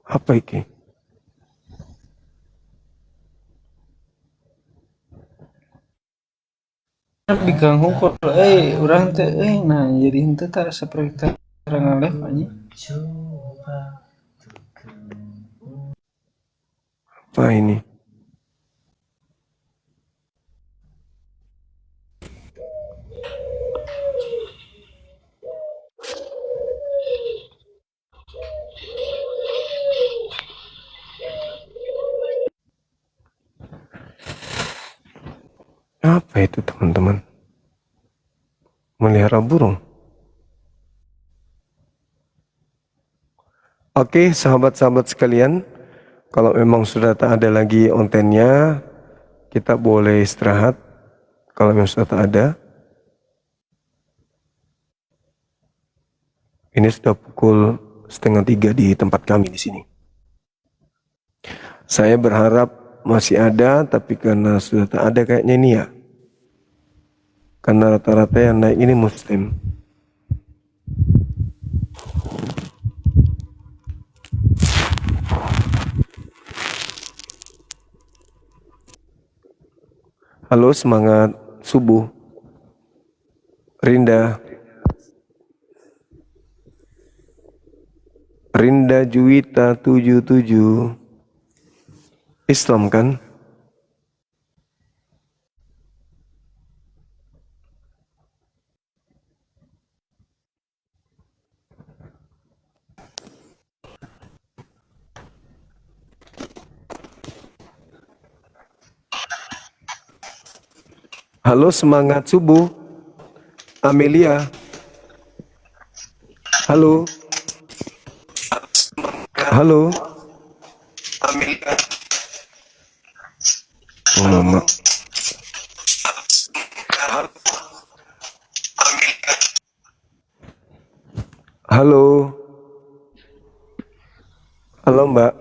Apa iki? Diganggu kok, orang teh, nah jadi itu tak seperti orang alef aja. Apa ini? Apa itu teman-teman? Melihara burung. Oke, sahabat-sahabat sekalian, kalau memang sudah tak ada lagi ontennya, kita boleh istirahat. Kalau memang sudah tak ada, ini sudah pukul 2:30 di tempat kami di sini. Saya berharap masih ada, tapi karena sudah tak ada kayaknya ini ya. Karena rata-rata yang naik ini Muslim. Halo, semangat subuh. Rinda Juwita 77. Islam kan? Halo, semangat subuh. Amelia. Halo. Halo. Amelia. Oh, mama. Halo. Halo, Mbak.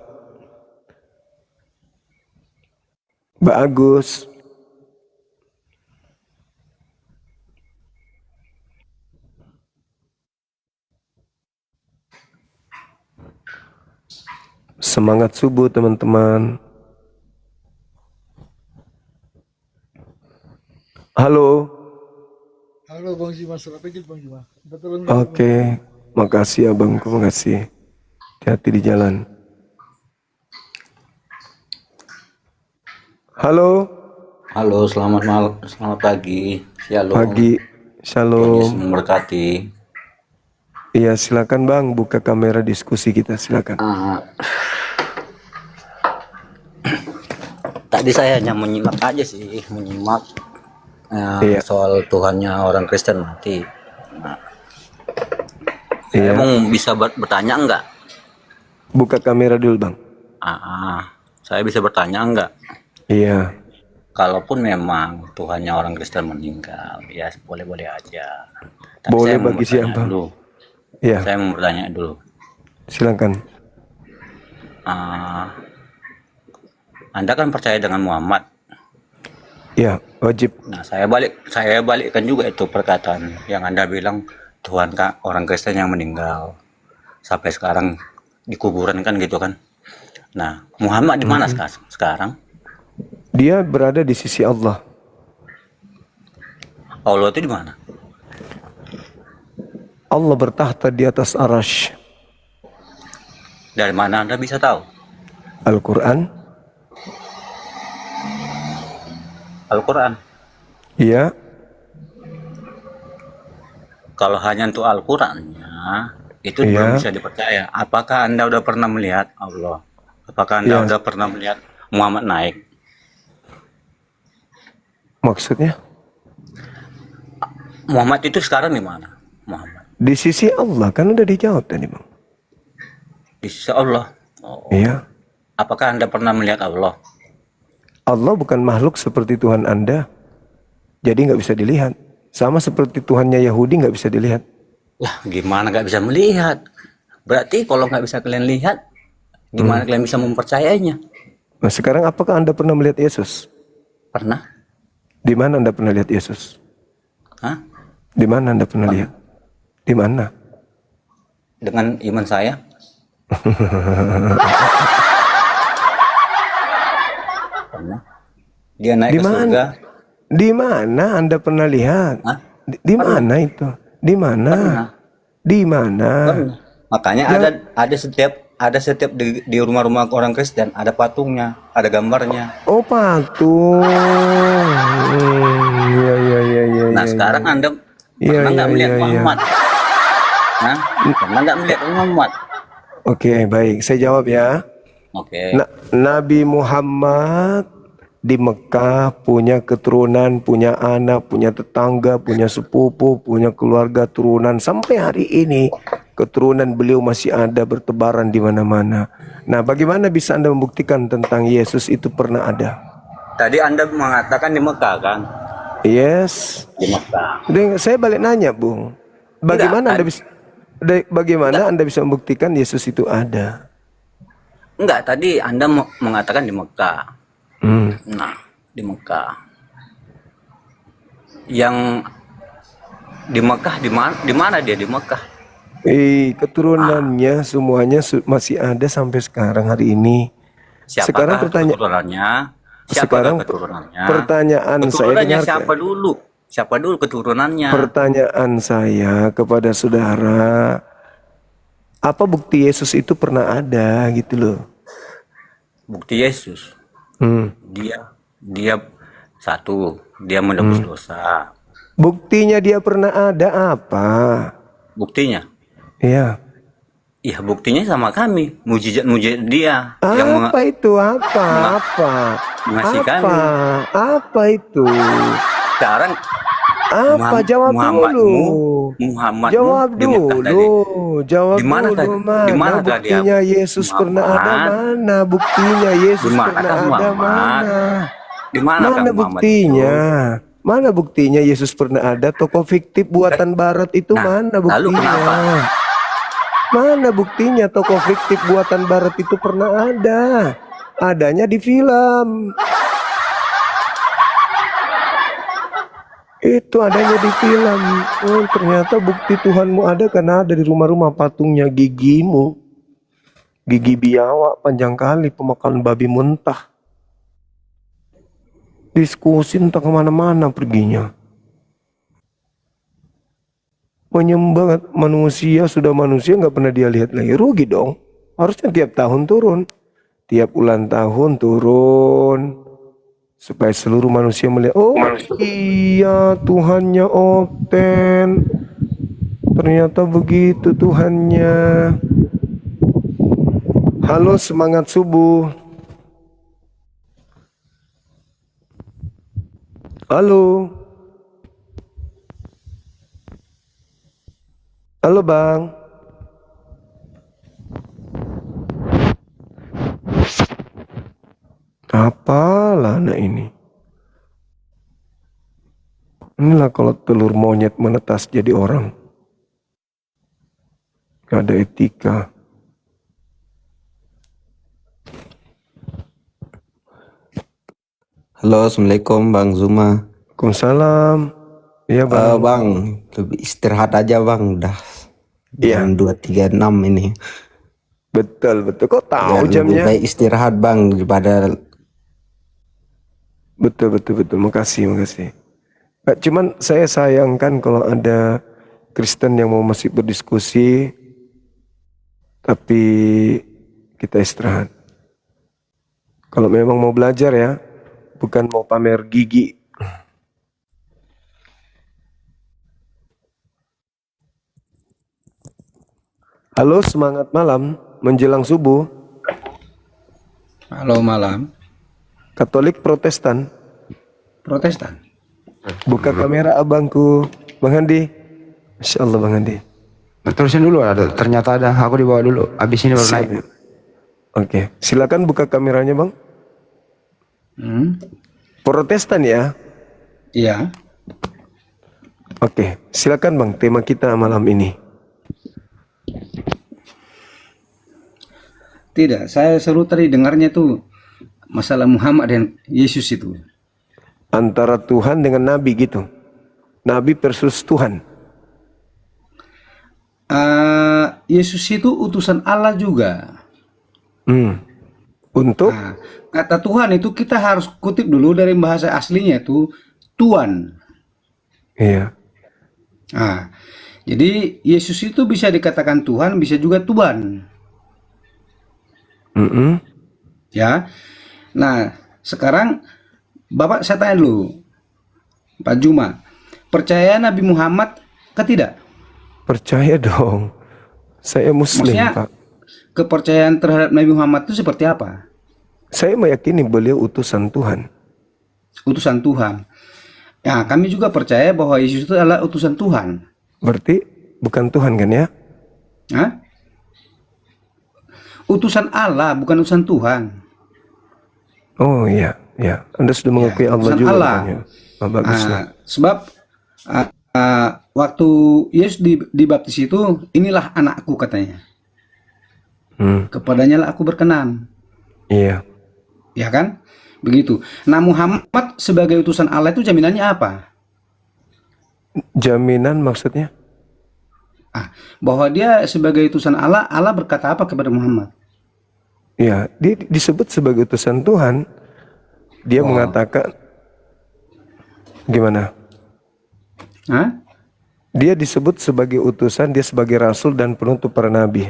Mbak Agus. Semangat subuh teman-teman. Halo. Halo Bang Jima, sudah pikir Bang Jima. Betul. Oke, makasih abangku, makasih. Hati-hati di jalan. Halo. Halo, selamat pagi. Shalom. Shalom. Memberkati. Iya, silakan Bang, buka kamera diskusi kita, silakan. Tadi saya hanya menyimak aja sih, Iya. soal Tuhannya orang Kristen mati. Nah, saya Iya. mau bisa bertanya enggak? Buka kamera dulu, Bang. Saya bisa bertanya enggak? Iya. Kalaupun memang Tuhannya orang Kristen meninggal, ya boleh-boleh aja. Tapi Boleh saya mau bagi bertanya siapa? dulu. Iya, Saya mau bertanya dulu. silakan. Anda kan percaya dengan Muhammad. Iya, wajib. Nah, saya balikkan juga itu perkataan yang Anda bilang Tuhan orang Kristen yang meninggal sampai sekarang di kuburan kan gitu kan. Nah, Muhammad di mana sekarang? Dia berada di sisi Allah. Allah itu di mana? Allah bertahta di atas arash. Dari mana Anda bisa tahu? Al-Quran. Al-Quran. Iya. Kalau hanya untuk Al-Qurannya itu Iya. belum bisa dipercaya. Apakah Anda udah pernah melihat Allah? Apakah Anda Iya. udah pernah melihat Muhammad naik? Maksudnya? Muhammad itu sekarang di mana? Muhammad Di sisi Allah, kan udah dijawab tadi, Bang. di sisi Allah. Oh. Iya. Apakah Anda pernah melihat Allah? Allah bukan makhluk seperti Tuhan Anda. Jadi nggak bisa dilihat. Sama seperti Tuhannya Yahudi nggak bisa dilihat. Lah, gimana nggak bisa melihat? Berarti kalau nggak bisa kalian lihat, gimana kalian bisa mempercayainya? Nah, sekarang apakah Anda pernah melihat Yesus? Pernah? Di mana Anda pernah lihat Yesus? Hah? Di mana Anda pernah lihat? Di mana? Dengan iman saya? Pernah. Dia naik Di ke mana? surga. Di mana Anda pernah lihat? Hah? Di mana itu? Di mana? Pernah. Di mana? Pernah. Makanya ada setiap di rumah-rumah orang Kristen ada patungnya, ada gambarnya. Oh, patung. Iya, iya, iya, iya. Nah, iya, sekarang iya. Anda Iya, pernah nggak iya, melihat iya, iya. Muhammad? Hah? Pernah nggak melihat Muhammad? Oke, baik. Saya jawab ya. Oke. Nabi Muhammad di Mekah punya keturunan, punya anak, punya tetangga, punya sepupu, punya keluarga turunan. Sampai hari ini keturunan beliau masih ada bertebaran di mana-mana. Nah, bagaimana bisa Anda membuktikan tentang Yesus itu pernah ada? Tadi Anda mengatakan di Mekah kan? Yes. Di Mekah. Saya balik nanya, Bung. Bagaimana Anda bisa Anda bisa membuktikan Yesus itu ada? Enggak, tadi Anda mengatakan di Mekah. Nah, di Mekah. Yang di Mekah di mana dia di Mekah? Keturunannya semuanya masih ada sampai sekarang hari ini. Sekarang keturunannya? Sekarang keturunannya? Pertanyaan saya Keturunannya dengarkan. siapa dulu? Siapa dulu keturunannya? Pertanyaan saya kepada saudara, apa bukti Yesus itu pernah ada gitu loh? Bukti Yesus. Dia satu, dia menebus dosa. Buktinya dia pernah ada apa? Buktinya? Iya. Iya, buktinya sama kami. Mujizat dia. Apa itu? Apa? Mengasihi Apa? kami. Apa itu? Sekarang Apa? Jawab dulu. Muhammad Jawab dulu. Jawab Di mana dulu. di mana buktinya Yesus pernah ada? Mana buktinya Yesus pernah ada? Mana? Di mana Mana buktinya? Mana buktinya Yesus pernah ada? Tokoh fiktif buatan Barat itu mana lalu buktinya? kenapa? Mana buktinya tokoh fiktif buatan Barat itu pernah ada? Adanya di film. Itu adanya di film. Oh, ternyata bukti Tuhanmu ada karena ada di rumah-rumah patungnya gigimu. Gigi biawak panjang kali pemakan babi mentah. Diskusi entah kemana-mana perginya. Menyembah manusia, sudah manusia nggak pernah dia lihat lagi. Rugi dong. Harusnya tiap tahun turun. Tiap ulang tahun turun. supaya seluruh manusia melihat, oh iya Tuhannya Oten, ternyata begitu Tuhannya. Halo, semangat subuh. Halo. Halo Bang. Apalah anak ini. Inilah kalau telur monyet menetas jadi orang. Gak ada etika. Halo, Assalamualaikum Bang Zuma. Waalaikumsalam. Iya Bang. Bang, lebih istirahat aja Bang, udah jam 2.36 ini. Betul. Kok tahu Ya, lebih jamnya? baik istirahat Bang daripada Betul. Makasih. Cuman saya sayangkan kalau ada Kristen yang mau masih berdiskusi, tapi kita istirahat. Kalau memang mau belajar ya, bukan mau pamer gigi. Halo, semangat malam menjelang subuh. Halo malam. Katolik Protestan. Protestan. Buka kamera abangku, Bang Andi. Masya Allah Bang Andi. Terusin dulu, ternyata ada, aku dibawa dulu, abis ini baru naik. Oke, silakan buka kameranya Bang. Protestan ya? Iya. Oke, silakan Bang, tema kita malam ini. Tidak, saya seru tadi dengarnya tuh masalah Muhammad dan Yesus itu. Antara Tuhan dengan Nabi gitu. Nabi versus Tuhan. Yesus itu utusan Allah juga. Untuk? Nah, kata Tuhan itu kita harus kutip dulu dari bahasa aslinya itu Tuan. Iya. Nah, jadi Yesus itu bisa dikatakan Tuhan, bisa juga Tuan. Ya. Nah, sekarang Bapak saya tanya dulu, Pak Juma, percaya Nabi Muhammad ke tidak? Percaya dong. Saya Muslim, Maksudnya, Pak. kepercayaan terhadap Nabi Muhammad itu seperti apa? Saya meyakini beliau utusan Tuhan. Utusan Tuhan. Ya, kami juga percaya bahwa Yesus itu adalah utusan Tuhan. Berarti bukan Tuhan kan ya? Hah? Utusan Allah, bukan utusan Tuhan. Oh iya. Anda sudah mengakui Allah utusan juga. Allah. Oh, bagus lah. Sebab waktu Yesus dibaptis itu, inilah anakku katanya. Kepadanya lah aku berkenan. Iya. Ya kan? Begitu. Nah, Muhammad sebagai utusan Allah itu jaminannya apa? Jaminan maksudnya? Bahwa dia sebagai utusan Allah, Allah berkata apa kepada Muhammad? Ya, dia disebut sebagai utusan Tuhan. Dia mengatakan gimana? Dia disebut sebagai utusan, dia sebagai rasul dan penutup para nabi.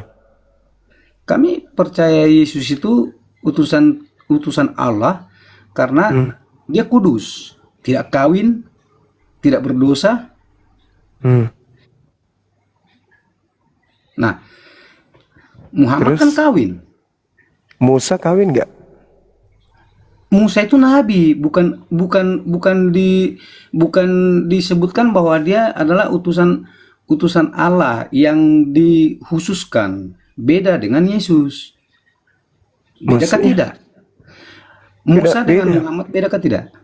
Kami percaya Yesus itu utusan Allah karena dia kudus, tidak kawin, tidak berdosa. Nah, Muhammad kan kawin. Musa kawin nggak? Musa itu nabi, bukan disebutkan bahwa dia adalah utusan Allah yang dikhususkan. Beda dengan Yesus. Beda kah tidak? Musa dengan Muhammad beda kah tidak?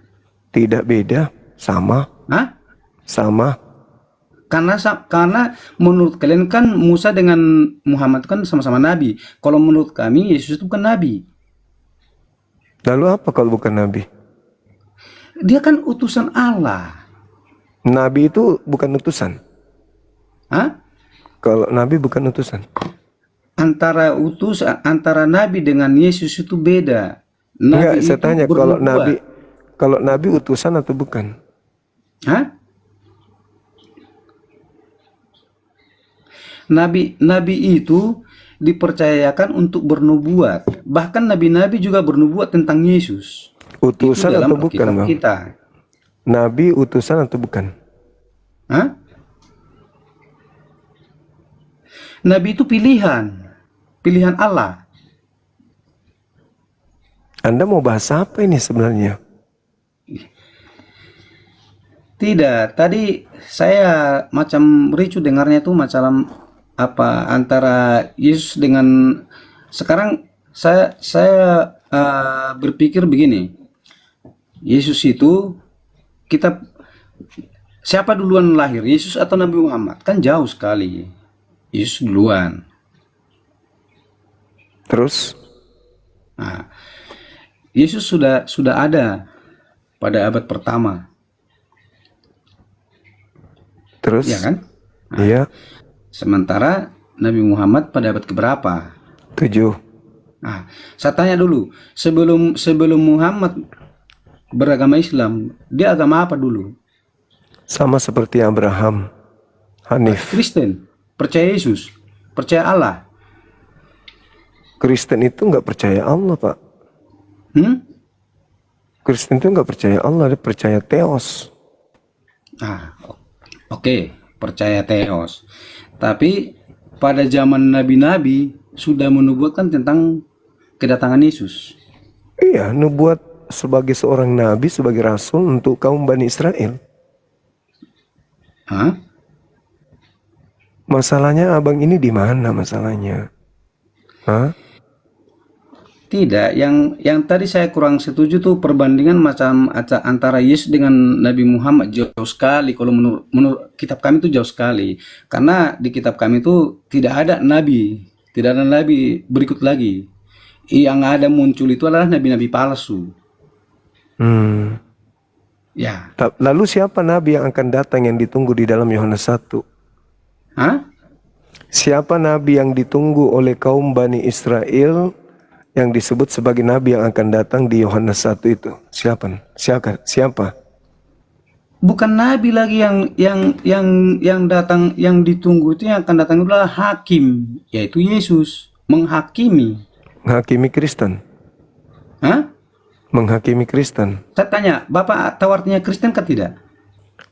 Tidak beda, sama. Hah? Sama. Karena menurut kalian kan Musa dengan Muhammad kan sama-sama nabi. Kalau menurut kami Yesus itu bukan nabi. Lalu apa kalau bukan nabi? Dia kan utusan Allah. Nabi itu bukan utusan. Hah? Kalau nabi bukan utusan. Antara nabi dengan Yesus itu beda. Enggak, saya tanya kalau nabi utusan atau bukan? Hah? Nabi itu dipercayakan untuk bernubuat. Bahkan nabi-nabi juga bernubuat tentang Yesus. Utusan dalam atau bukan, Alkitab Bang? kita. Nabi utusan atau bukan? Hah? Nabi itu pilihan Allah. Anda mau bahas apa ini sebenarnya? Tidak, tadi saya macam ricu dengarnya itu macam apa antara Yesus dengan sekarang saya berpikir begini. Yesus itu kita siapa duluan lahir, Yesus atau Nabi Muhammad? Kan jauh sekali. Yesus duluan. Terus? Nah, Yesus sudah ada pada abad pertama. Terus? Ya kan? Iya. Sementara Nabi Muhammad pada abad keberapa? 7. Nah, saya tanya dulu, sebelum Muhammad beragama Islam, dia agama apa dulu? Sama seperti Abraham, Hanif. Kristen, percaya Yesus, percaya Allah. Kristen itu nggak percaya Allah, Pak. Kristen itu nggak percaya Allah, dia percaya Theos. Nah, oke, percaya Theos. Tapi pada zaman nabi-nabi sudah menubuatkan tentang kedatangan Yesus. Iya, nubuat sebagai seorang nabi, sebagai rasul untuk kaum Bani Israel. Hah? Masalahnya abang ini di mana masalahnya? Hah? Tidak, yang tadi saya kurang setuju tuh perbandingan macam antara Yesus dengan Nabi Muhammad jauh sekali. Kalau menurut kitab kami itu jauh sekali. Karena di kitab kami itu tidak ada nabi berikut lagi. Yang ada muncul itu adalah nabi-nabi palsu. Ya. Lalu siapa nabi yang akan datang yang ditunggu di dalam Yohanes 1? Hah? Siapa nabi yang ditunggu oleh kaum Bani Israel yang disebut sebagai nabi yang akan datang di Yohanes 1 itu? Siapa? Bukan nabi lagi yang datang, yang ditunggu itu yang akan datang adalah hakim, yaitu Yesus menghakimi. Menghakimi Kristen. Hah? Menghakimi Kristen. Saya tanya, Bapak tahu artinya Kristen kan tidak?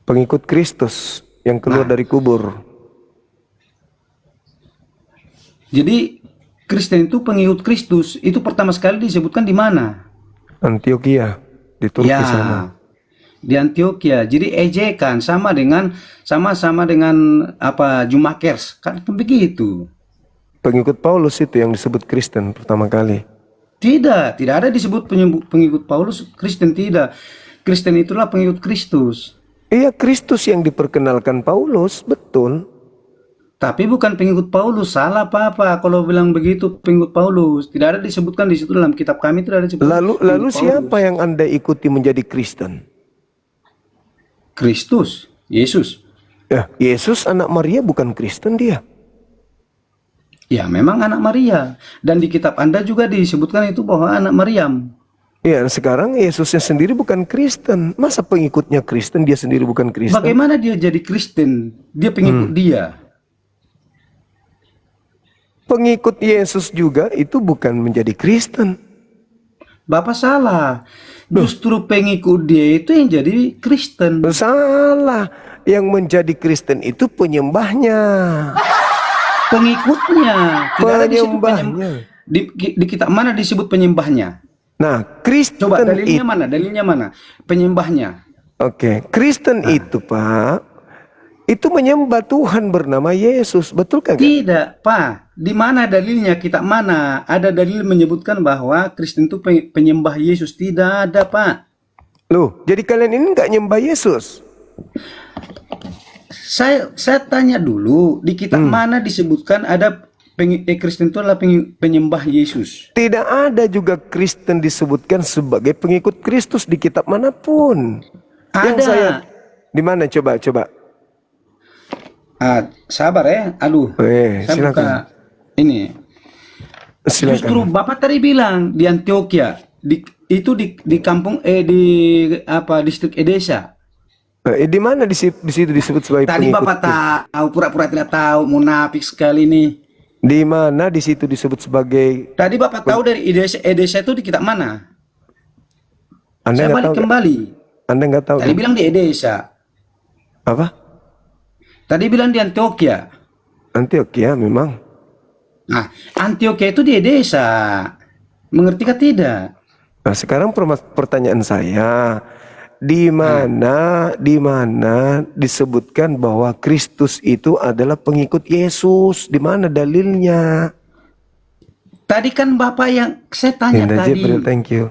Pengikut Kristus yang keluar dari kubur. Jadi Kristen itu pengikut Kristus, itu pertama sekali disebutkan di mana? Antioquia, di Turki sana. Di Antioquia. Jadi ejekan sama dengan apa Jumakers, kan begitu. Pengikut Paulus itu yang disebut Kristen pertama kali. Tidak ada disebut pengikut Paulus Kristen, tidak. Kristen itulah pengikut Kristus. Iya, Kristus yang diperkenalkan Paulus, betul. Tapi bukan pengikut Paulus, salah Papa kalau bilang begitu pengikut Paulus. Tidak ada disebutkan di situ dalam kitab kami, tidak ada disebutkan. Lalu siapa yang Anda ikuti menjadi Kristen? Kristus, Yesus. Ya, Yesus anak Maria bukan Kristen dia. Ya, memang anak Maria. Dan di kitab Anda juga disebutkan itu bahwa anak Maryam. Ya, sekarang Yesusnya sendiri bukan Kristen. Masa pengikutnya Kristen, dia sendiri bukan Kristen? Bagaimana dia jadi Kristen? Dia pengikut dia. Pengikut Yesus juga itu bukan menjadi Kristen. Bapak salah. Justru pengikut dia itu yang jadi Kristen. Salah. Yang menjadi Kristen itu penyembahnya. Pengikutnya. Tidak ada disebut Penyembahnya. Di kitab mana disebut penyembahnya? Nah, Kristen Coba dalilnya itu, mana? Dalilnya mana? Penyembahnya. Oke, Kristen itu Pak, itu menyembah Tuhan bernama Yesus, betul kagak? Tidak, Pak. Di mana dalilnya? Kitab mana? Ada dalil menyebutkan bahwa Kristen itu penyembah Yesus? Tidak ada, Pak. Loh, jadi kalian ini nggak nyembah Yesus? Saya tanya dulu, di kitab mana disebutkan ada Kristen itu adalah penyembah Yesus? Tidak ada juga Kristen disebutkan sebagai pengikut Kristus di kitab manapun. Ada. Di mana coba? Sabar ya, aduh. Saya silakan. buka ini. Silakan. Justru Bapak tadi bilang di Antioquia, di kampung distrik Edesa. Di mana di situ disebut sebagai Tadi pengikut? Bapak tahu, pura-pura tidak tahu, munafik sekali nih. Di mana di situ disebut sebagai? Tadi Bapak tahu dari Edesa itu di kitab mana? Anda Saya nggak balik tahu? kembali. Anda nggak tahu? Tadi bilang di Edesa. Apa? Tadi bilang di Antioquia. Antioquia memang. Nah, Antioquia itu di Edesa. Mengerti tidak? Nah, sekarang pertanyaan saya, di mana disebutkan bahwa Kristus itu adalah pengikut Yesus? Di mana dalilnya? Tadi kan Bapak yang saya tanya Linda tadi. Jibril, thank you.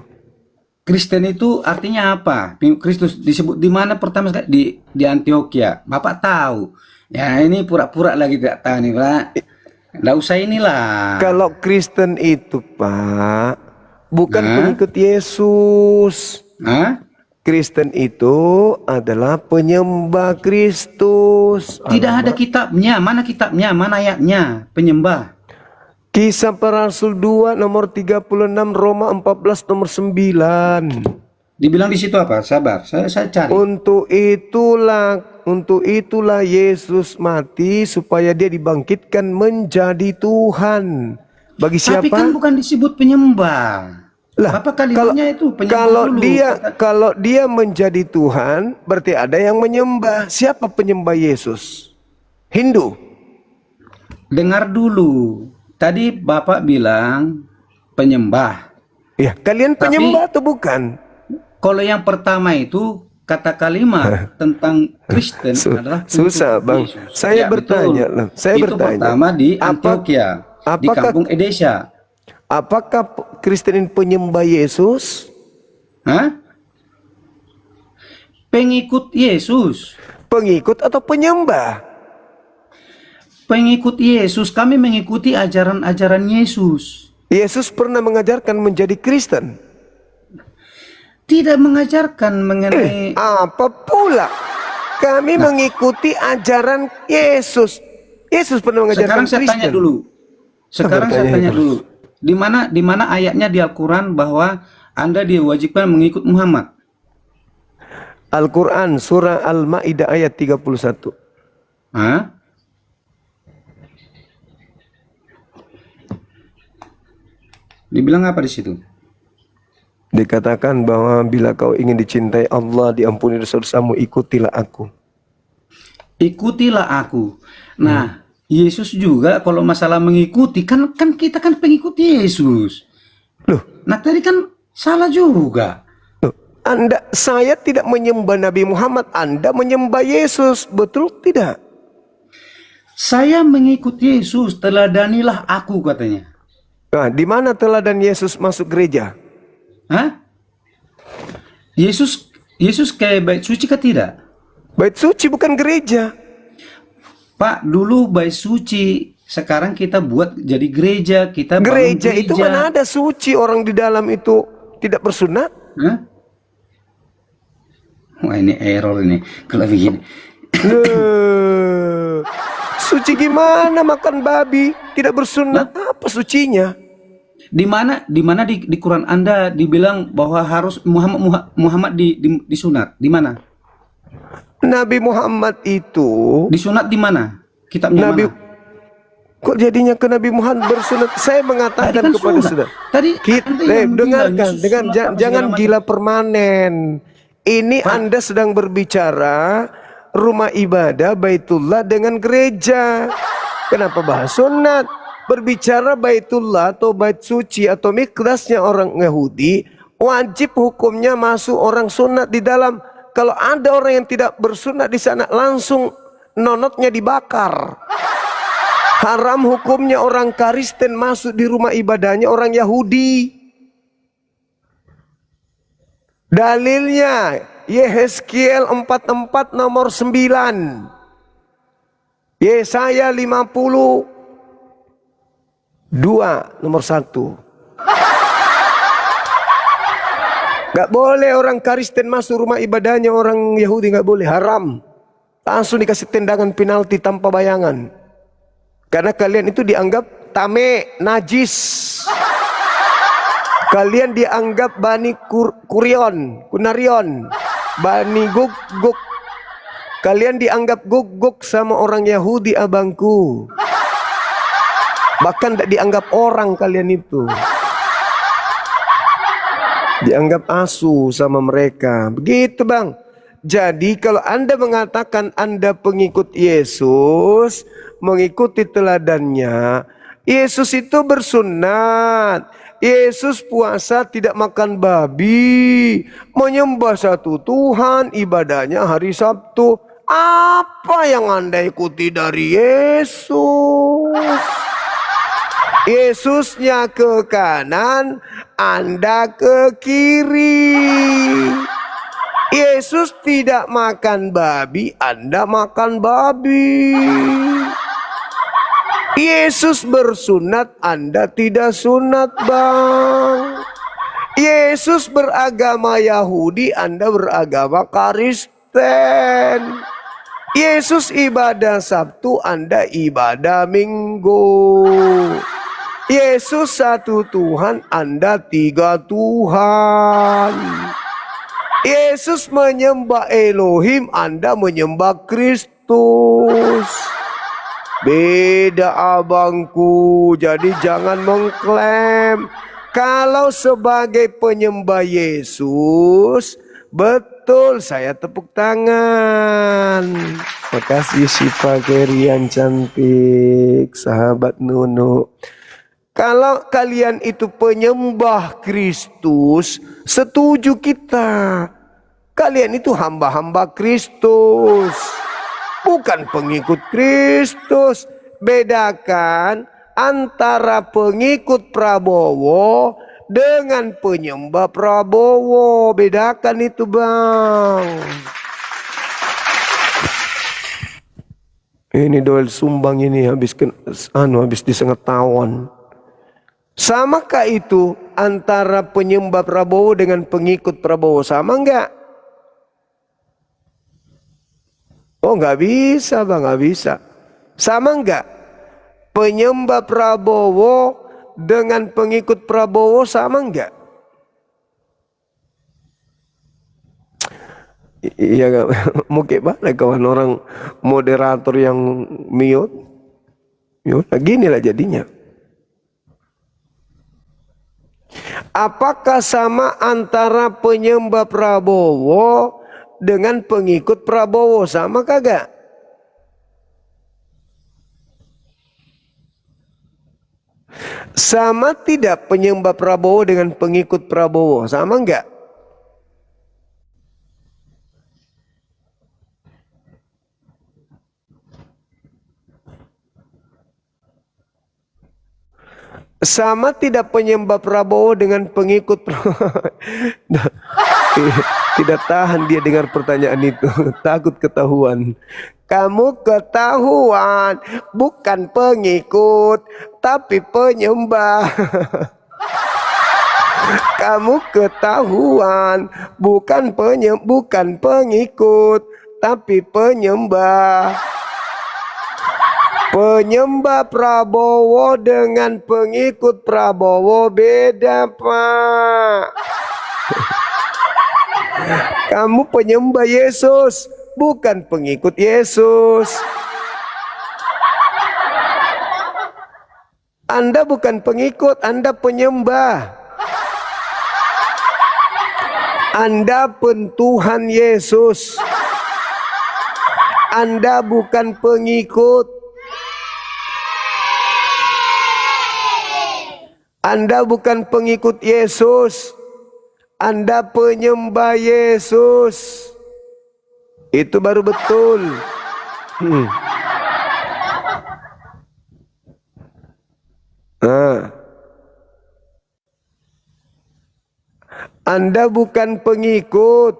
Kristen itu artinya apa? Kristus disebut di mana pertama sekali? Di Antioquia. Bapak tahu. Ya ini pura-pura lagi tidak tahu nih Pak. Nggak usah inilah. Kalau Kristen itu Pak, bukan pengikut Yesus. Hah? Kristen itu adalah penyembah Kristus. Tidak ada kitabnya. Mana kitabnya? Mana ayatnya? Penyembah. Kisah Para Rasul 2 nomor 36, Roma 14 nomor 9. Dibilang di situ apa? Sabar, saya cari. Untuk itulah Yesus mati supaya dia dibangkitkan menjadi Tuhan. Bagi siapa? Tapi kan bukan disebut penyembah. Lah, apa kalimatnya itu penyembah dulu. Kalau dia menjadi Tuhan, berarti ada yang menyembah. Siapa penyembah Yesus? Hindu. Dengar dulu. Tadi Bapak bilang penyembah. Ya, kalian penyembah atau bukan? Kalau yang pertama itu kata kalimat tentang Kristen adalah susah Bang. Yesus. Saya Ya, bertanya betul. loh. Saya itu bertanya. pertama di Antioquia, di kampung Edesa. Apakah Kristen ini penyembah Yesus? Hah? Pengikut Yesus. Pengikut atau penyembah? Pengikut Yesus. Kami mengikuti ajaran-ajaran Yesus. Yesus pernah mengajarkan menjadi Kristen? Tidak mengajarkan mengenai apa pula? Kami mengikuti ajaran Yesus. Yesus pernah mengajarkan Sekarang saya Kristen. tanya dulu. Sekarang saya tanya dulu. Di mana ayatnya di Al-Quran bahwa Anda diwajibkan mengikut Muhammad? Al-Quran surah Al-Ma'idah ayat 31. Hah? Dibilang apa di situ? Dikatakan bahwa bila kau ingin dicintai Allah, diampuni dosa-dosamu, ikutilah aku. Ikutilah aku. Nah, Yesus juga kalau masalah mengikuti kan kita kan pengikut Yesus. Loh, nah tadi kan salah juga. Loh, saya tidak menyembah Nabi Muhammad, Anda menyembah Yesus, betul tidak? Saya mengikut Yesus, teladanilah aku katanya. Nah, di mana teladan Yesus masuk gereja? Hah? Yesus kayak bait suci kah tidak? Bait suci bukan gereja. Pak, dulu bait suci, sekarang kita buat jadi gereja, kita bangun Gereja itu mana ada suci, orang di dalam itu tidak bersunat? Hah? Wah ini error ini kalau begini. Suci gimana makan babi tidak bersunat? Apa sucinya? Di mana di Quran Anda dibilang bahwa harus Muhammad disunat? Di mana? Nabi Muhammad itu disunat di mana? Kitabnya Nabi, mana? kok jadinya ke Nabi Muhammad bersunat? Saya mengatakan kan kepada sunat. saudara. Tadi Dengarkan, jangan gila permanen. Ini Anda sedang berbicara rumah ibadah Baitullah dengan gereja. Kenapa bahas sunat? Berbicara Baitullah atau bait suci atau mikdasnya orang Yahudi, wajib hukumnya masuk orang sunat di dalam. Kalau ada orang yang tidak bersunat di sana, langsung nonotnya dibakar. Haram hukumnya orang Kristen masuk di rumah ibadahnya orang Yahudi. Dalilnya Yehezkiel 44 nomor 9. Yesaya 52 nomor 1. Gak boleh orang Kristen masuk rumah ibadahnya orang Yahudi, gak boleh, haram. Langsung dikasih tendangan penalti tanpa bayangan. Karena kalian itu dianggap tame, najis. Kalian dianggap Bani Kunarion, Bani Gug. Kalian dianggap gug sama orang Yahudi abangku. Bahkan tidak dianggap orang kalian itu. Dianggap asu sama mereka. Begitu bang. Jadi kalau Anda mengatakan Anda pengikut Yesus, mengikuti teladannya, Yesus itu bersunat, Yesus puasa tidak makan babi, menyembah satu Tuhan, ibadahnya hari Sabtu. Apa yang Anda ikuti dari Yesus? Yesusnya ke kanan, Anda ke kiri. Yesus tidak makan babi, Anda makan babi. Yesus bersunat, Anda tidak sunat bang. Yesus beragama Yahudi, Anda beragama Kristen. Yesus ibadah Sabtu, Anda ibadah Minggu. Yesus satu Tuhan, Anda tiga Tuhan. Yesus menyembah Elohim, Anda menyembah Kristus. Beda abangku, jadi jangan mengklaim kalau sebagai penyembah Yesus. Betul, saya tepuk tangan. Makasih Sipa Kerian cantik, sahabat Nunu. Kalau kalian itu penyembah Kristus, setuju kita. Kalian itu hamba-hamba Kristus, bukan pengikut Kristus. Bedakan antara pengikut Prabowo dengan penyembah Prabowo. Bedakan itu bang. Ini Doel Sumbang ini habis disengat tawon. Samakah itu antara penyembah Prabowo dengan pengikut Prabowo? Sama enggak? Oh enggak bisa bang, enggak bisa. Sama enggak? Penyembah Prabowo dengan pengikut Prabowo sama enggak? Iya, mungkin banget kawan orang moderator yang mute. Gini lah jadinya. Apakah sama antara penyembah Prabowo dengan pengikut Prabowo? Sama kagak? Sama tidak penyembah Prabowo dengan pengikut Prabowo? Sama enggak? Sama tidak penyembah Prabowo dengan pengikut Tidak tahan dia dengar pertanyaan itu. Takut ketahuan. Kamu ketahuan, bukan pengikut tapi penyembah. Kamu ketahuan, bukan pengikut tapi penyembah. Penyembah Prabowo dengan pengikut Prabowo beda pak. Kamu penyembah Yesus, bukan pengikut Yesus. Anda bukan pengikut, Anda penyembah. Anda pentuhan Yesus. Anda bukan pengikut. Anda bukan pengikut Yesus, Anda penyembah Yesus. Itu baru betul. Anda bukan pengikut,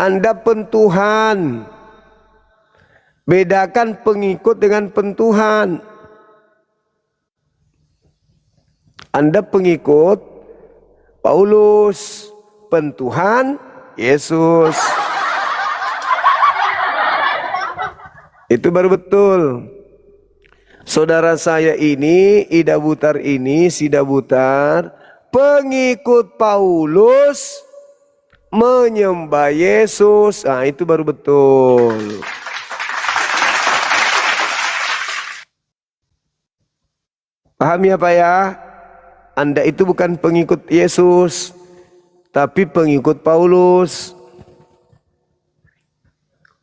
Anda pentuhan. Bedakan pengikut dengan pentuhan. Anda pengikut Paulus, pentuhan Yesus. Itu baru betul. Saudara saya ini, Ida Butar ini, Sida Butar, pengikut Paulus, menyembah Yesus. Nah, itu baru betul. Paham ya Pak ya? Anda itu bukan pengikut Yesus, tapi pengikut Paulus.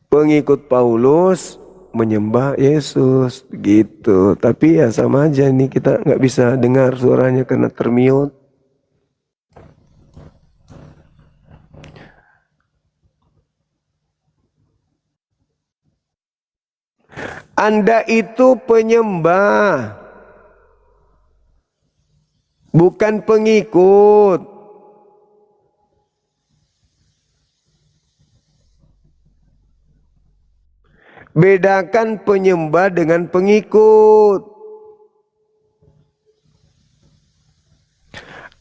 Pengikut Paulus menyembah Yesus gitu. Tapi ya sama aja nih, kita nggak bisa dengar suaranya karena termute. Anda itu penyembah, bukan pengikut. Bedakan penyembah dengan pengikut.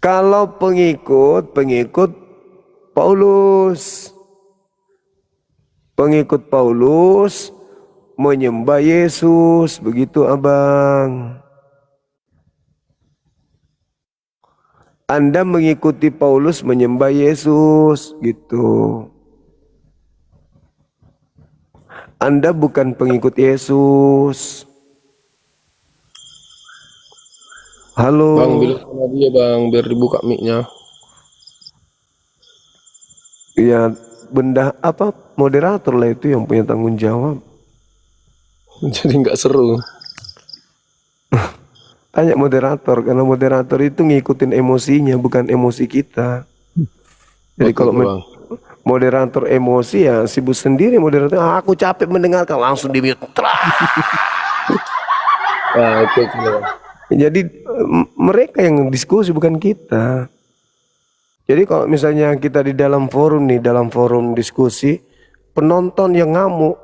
Kalau pengikut Paulus. Pengikut Paulus menyembah Yesus, begitu abang. Anda mengikuti Paulus menyembah Yesus, gitu. Anda bukan pengikut Yesus. Halo. Bang, bilang sama dia bang, biar dibuka mic-nya. Ya, benda apa, moderator lah itu yang punya tanggung jawab. Jadi nggak seru. Tanya moderator, karena moderator itu ngikutin emosinya, bukan emosi kita. Jadi kalau moderator emosi ya sibuk sendiri moderator. Aku capek mendengarkan, langsung di mute. Jadi mereka yang diskusi, bukan kita. Jadi kalau misalnya kita di dalam forum nih, dalam forum diskusi, penonton yang ngamuk,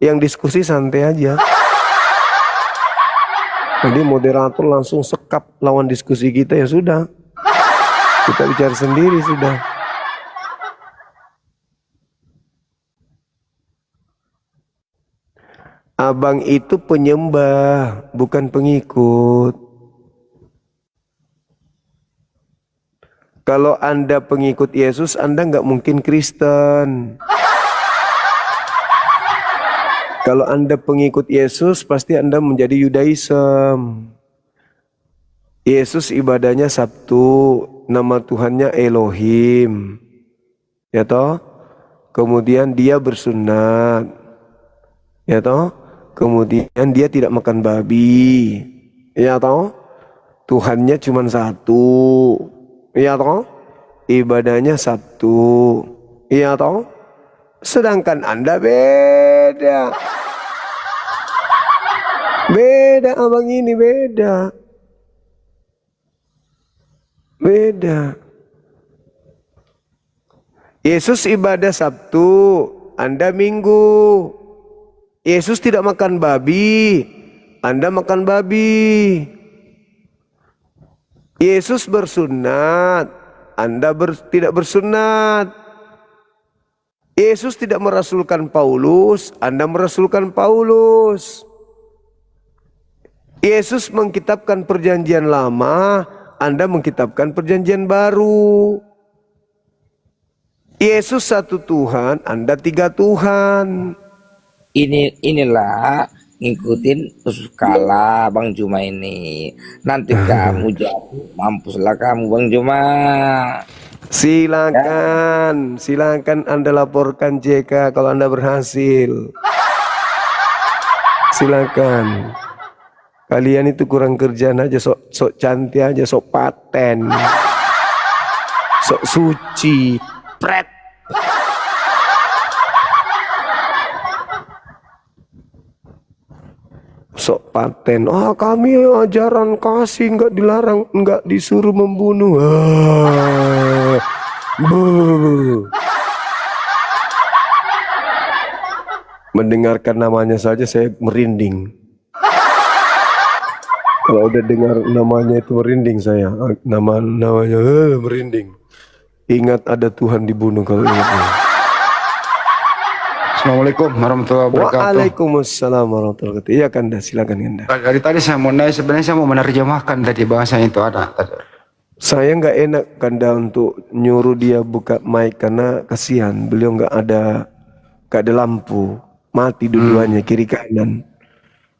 yang diskusi santai aja. Jadi moderator langsung sekap lawan diskusi kita, ya sudah. Kita bicara sendiri sudah. Abang itu penyembah, bukan pengikut. Kalau Anda pengikut Yesus, Anda nggak mungkin Kristen. Kalau Anda pengikut Yesus, pasti Anda menjadi Yudaism. Yesus ibadahnya Sabtu, nama Tuhannya Elohim. Ya toh? Kemudian dia bersunat. Ya toh? Kemudian dia tidak makan babi. Ya toh? Tuhannya cuma satu. Ya toh? Ibadahnya Sabtu. Ya toh? Sedangkan Anda beda. Beda abang ini, beda. Beda. Yesus ibadah Sabtu, Anda Minggu. Yesus tidak makan babi, Anda makan babi. Yesus bersunat, Anda tidak bersunat. Yesus tidak merasulkan Paulus, Anda merasulkan Paulus. Yesus mengkitabkan perjanjian lama, Anda mengkitabkan perjanjian baru. Yesus satu Tuhan, Anda tiga Tuhan. Inilah ngikutin skala Bang Juma ini. Nanti kamu jatuh, mampuslah kamu Bang Juma. Silakan, silakan Anda laporkan JK kalau Anda berhasil. Silakan. Kalian itu kurang kerjaan aja, sok cantik aja, sok paten, sok suci, pret. Sok paten. Kami ajaran kasih, nggak dilarang, nggak disuruh membunuh. Mendengarkan namanya saja saya merinding. Kalau udah dengar namanya itu merinding saya. Namanya merinding. Ingat ada Tuhan dibunuh kalau ingat. Assalamualaikum warahmatullahi wabarakatuh. Waalaikumsalam warahmatullahi wabarakatuh. Iya Kanda, silakan Kanda. Dari tadi saya mau nanya, sebenarnya saya mau menerjemahkan tadi bahasa itu ada. Saya nggak enak Kanda untuk nyuruh dia buka mic karena kasihan, beliau nggak ada lampu, mati dua-duanya kiri kanan.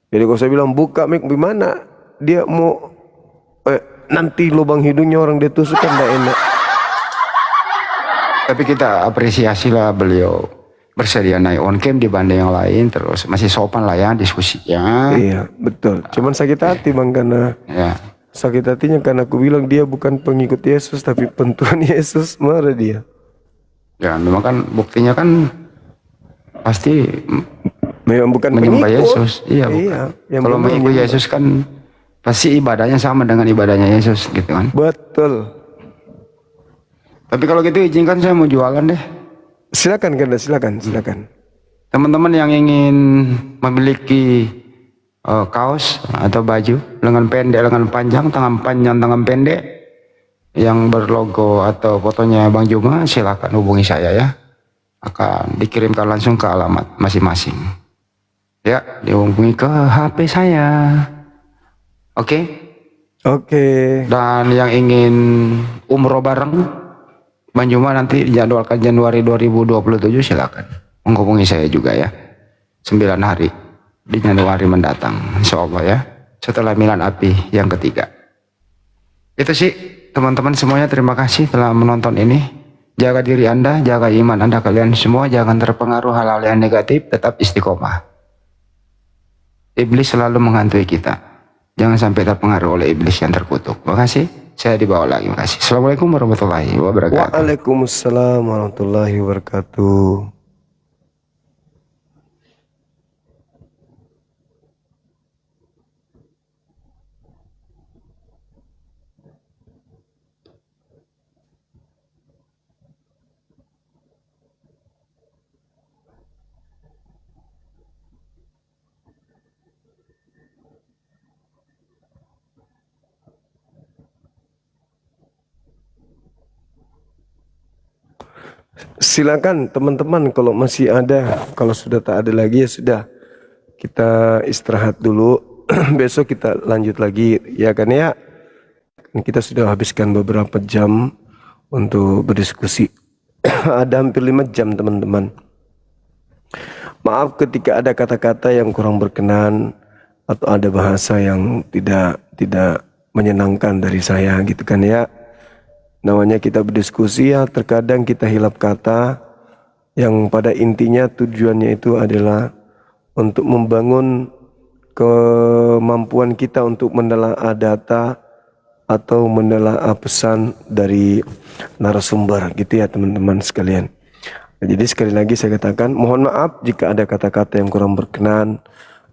Jadi kalau saya bilang buka mic, gimana dia mau nanti lubang hidungnya orang dia tusuk kan nggak enak. Tapi kita apresiasi lah beliau bersedia naik on cam dibanding yang lain, terus masih sopan lah ya diskusinya. Iya betul. Cuman sakit hati bang karena Ya. sakit hatinya karena aku bilang dia bukan pengikut Yesus tapi pentuan Yesus, marah dia. Ya memang kan buktinya kan pasti Memang bukan menyembah pengikut. Yesus. Iya, bukan. yang Kalau benar mengikut menyembah. Yesus kan pasti ibadahnya sama dengan ibadahnya Yesus gitu kan. Betul. Tapi kalau gitu izinkan saya mau jualan deh. Silakan Kanda, silakan. Teman-teman yang ingin memiliki kaos atau baju lengan pendek, lengan panjang, tangan panjang, tangan pendek yang berlogo atau fotonya Bang Juma, silakan hubungi saya ya. Akan dikirimkan langsung ke alamat masing-masing. Ya, dihubungi ke HP saya. Oke? Oke. Dan yang ingin umroh bareng Bang Juma nanti dijadwalkan Januari 2027, silakan menghubungi saya juga ya. 9 hari di Januari mendatang, insya Allah ya. Setelah Milan Api yang ketiga. Itu sih teman-teman semuanya, terima kasih telah menonton ini. Jaga diri Anda, jaga iman Anda kalian semua, jangan terpengaruh hal-hal yang negatif, tetap istiqomah. Iblis selalu menghantui kita. Jangan sampai terpengaruh oleh iblis yang terkutuk. Terima kasih. Saya dibawa lagi. Terima kasih. Assalamualaikum warahmatullahi wabarakatuh. Waalaikumsalam warahmatullahi wabarakatuh. Silakan teman-teman kalau masih ada, kalau sudah tak ada lagi ya sudah. Kita istirahat dulu, besok kita lanjut lagi ya kan ya. Kita sudah habiskan beberapa jam untuk berdiskusi. Ada hampir 5 jam teman-teman. Maaf ketika ada kata-kata yang kurang berkenan atau ada bahasa yang tidak menyenangkan dari saya gitu kan ya. Namanya kita berdiskusi ya, terkadang kita hilap kata yang pada intinya tujuannya itu adalah untuk membangun kemampuan kita untuk menelaah data atau menelaah pesan dari narasumber gitu ya teman-teman sekalian. Jadi sekali lagi saya katakan mohon maaf jika ada kata-kata yang kurang berkenan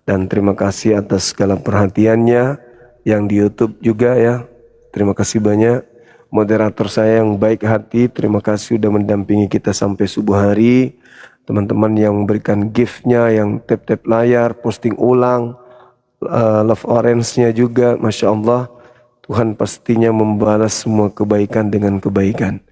dan terima kasih atas segala perhatiannya yang di YouTube juga ya. Terima kasih banyak. Moderator saya yang baik hati, terima kasih sudah mendampingi kita sampai subuh hari. Teman-teman yang memberikan gift-nya, yang tap-tap layar, posting ulang, love orange-nya juga, Masya Allah. Tuhan pastinya membalas semua kebaikan dengan kebaikan.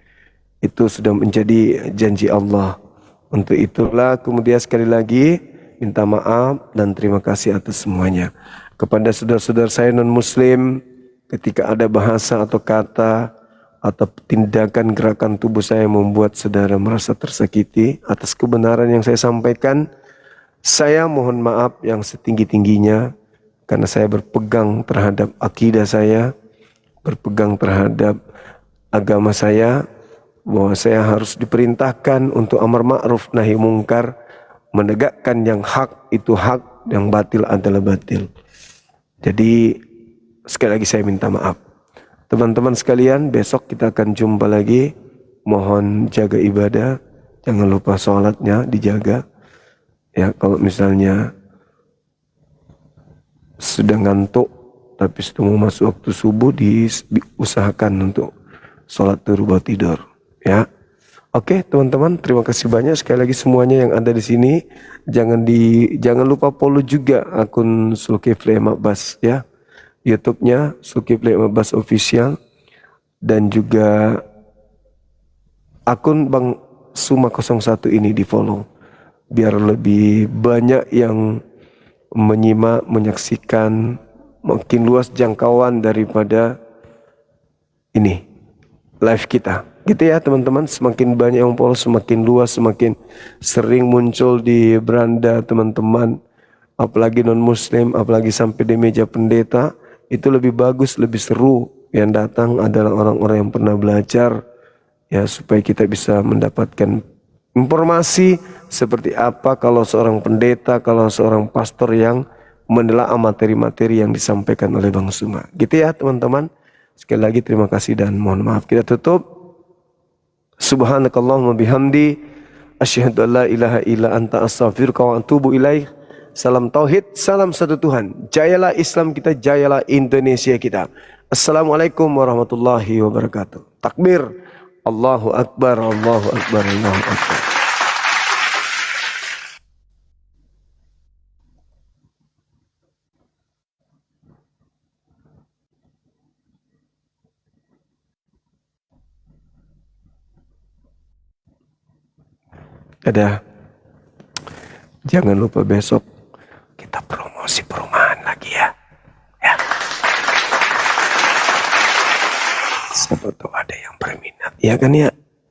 Itu sudah menjadi janji Allah. Untuk itulah kemudian sekali lagi minta maaf dan terima kasih atas semuanya. Kepada saudara-saudara saya non-muslim, ketika ada bahasa atau kata atau tindakan gerakan tubuh saya membuat saudara merasa tersakiti atas kebenaran yang saya sampaikan, saya mohon maaf yang setinggi-tingginya karena saya berpegang terhadap akidah saya, berpegang terhadap agama saya, bahwa saya harus diperintahkan untuk amar ma'ruf nahi mungkar, menegakkan yang hak itu hak, yang batil adalah batil. Jadi sekali lagi saya minta maaf. Teman-teman sekalian, besok kita akan jumpa lagi. Mohon jaga ibadah, jangan lupa sholatnya dijaga. Ya, kalau misalnya sudah ngantuk, tapi sudah mau masuk waktu subuh, diusahakan untuk sholat dulu baru tidur. Ya, oke teman-teman, terima kasih banyak sekali lagi semuanya yang ada di sini. Jangan lupa follow juga akun Zulkifli Mabas ya. YouTube-nya Zulkifli Mabas Official dan juga akun Bang Suma 01 ini di follow biar lebih banyak yang menyimak, menyaksikan, makin luas jangkauan daripada ini live kita gitu ya teman-teman. Semakin banyak yang follow, semakin luas, semakin sering muncul di beranda teman-teman, apalagi non muslim, apalagi sampai di meja pendeta. Itu lebih bagus, lebih seru yang datang adalah orang-orang yang pernah belajar, ya, supaya kita bisa mendapatkan informasi seperti apa kalau seorang pendeta, kalau seorang pastor yang menelaah materi-materi yang disampaikan oleh Bang Suma. Gitu ya teman-teman. Sekali lagi terima kasih dan mohon maaf. Kita tutup. Subhanakallahumma bihamdi asyhadu an la ilaha illa anta astaghfiruka wa atubu ilaik. Salam tauhid, salam satu Tuhan. Jayalah Islam kita, jayalah Indonesia kita. Assalamualaikum warahmatullahi wabarakatuh. Takbir. Allahu akbar, Allahu akbar, Allahu akbar. Ada. Jangan lupa besok kita promosi perumahan lagi ya. Ya. Siapa tahu ada yang berminat. Ya kan ya.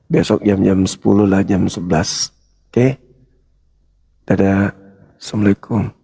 Besok jam 10 lah, jam 11. Oke. Dadah. Assalamualaikum.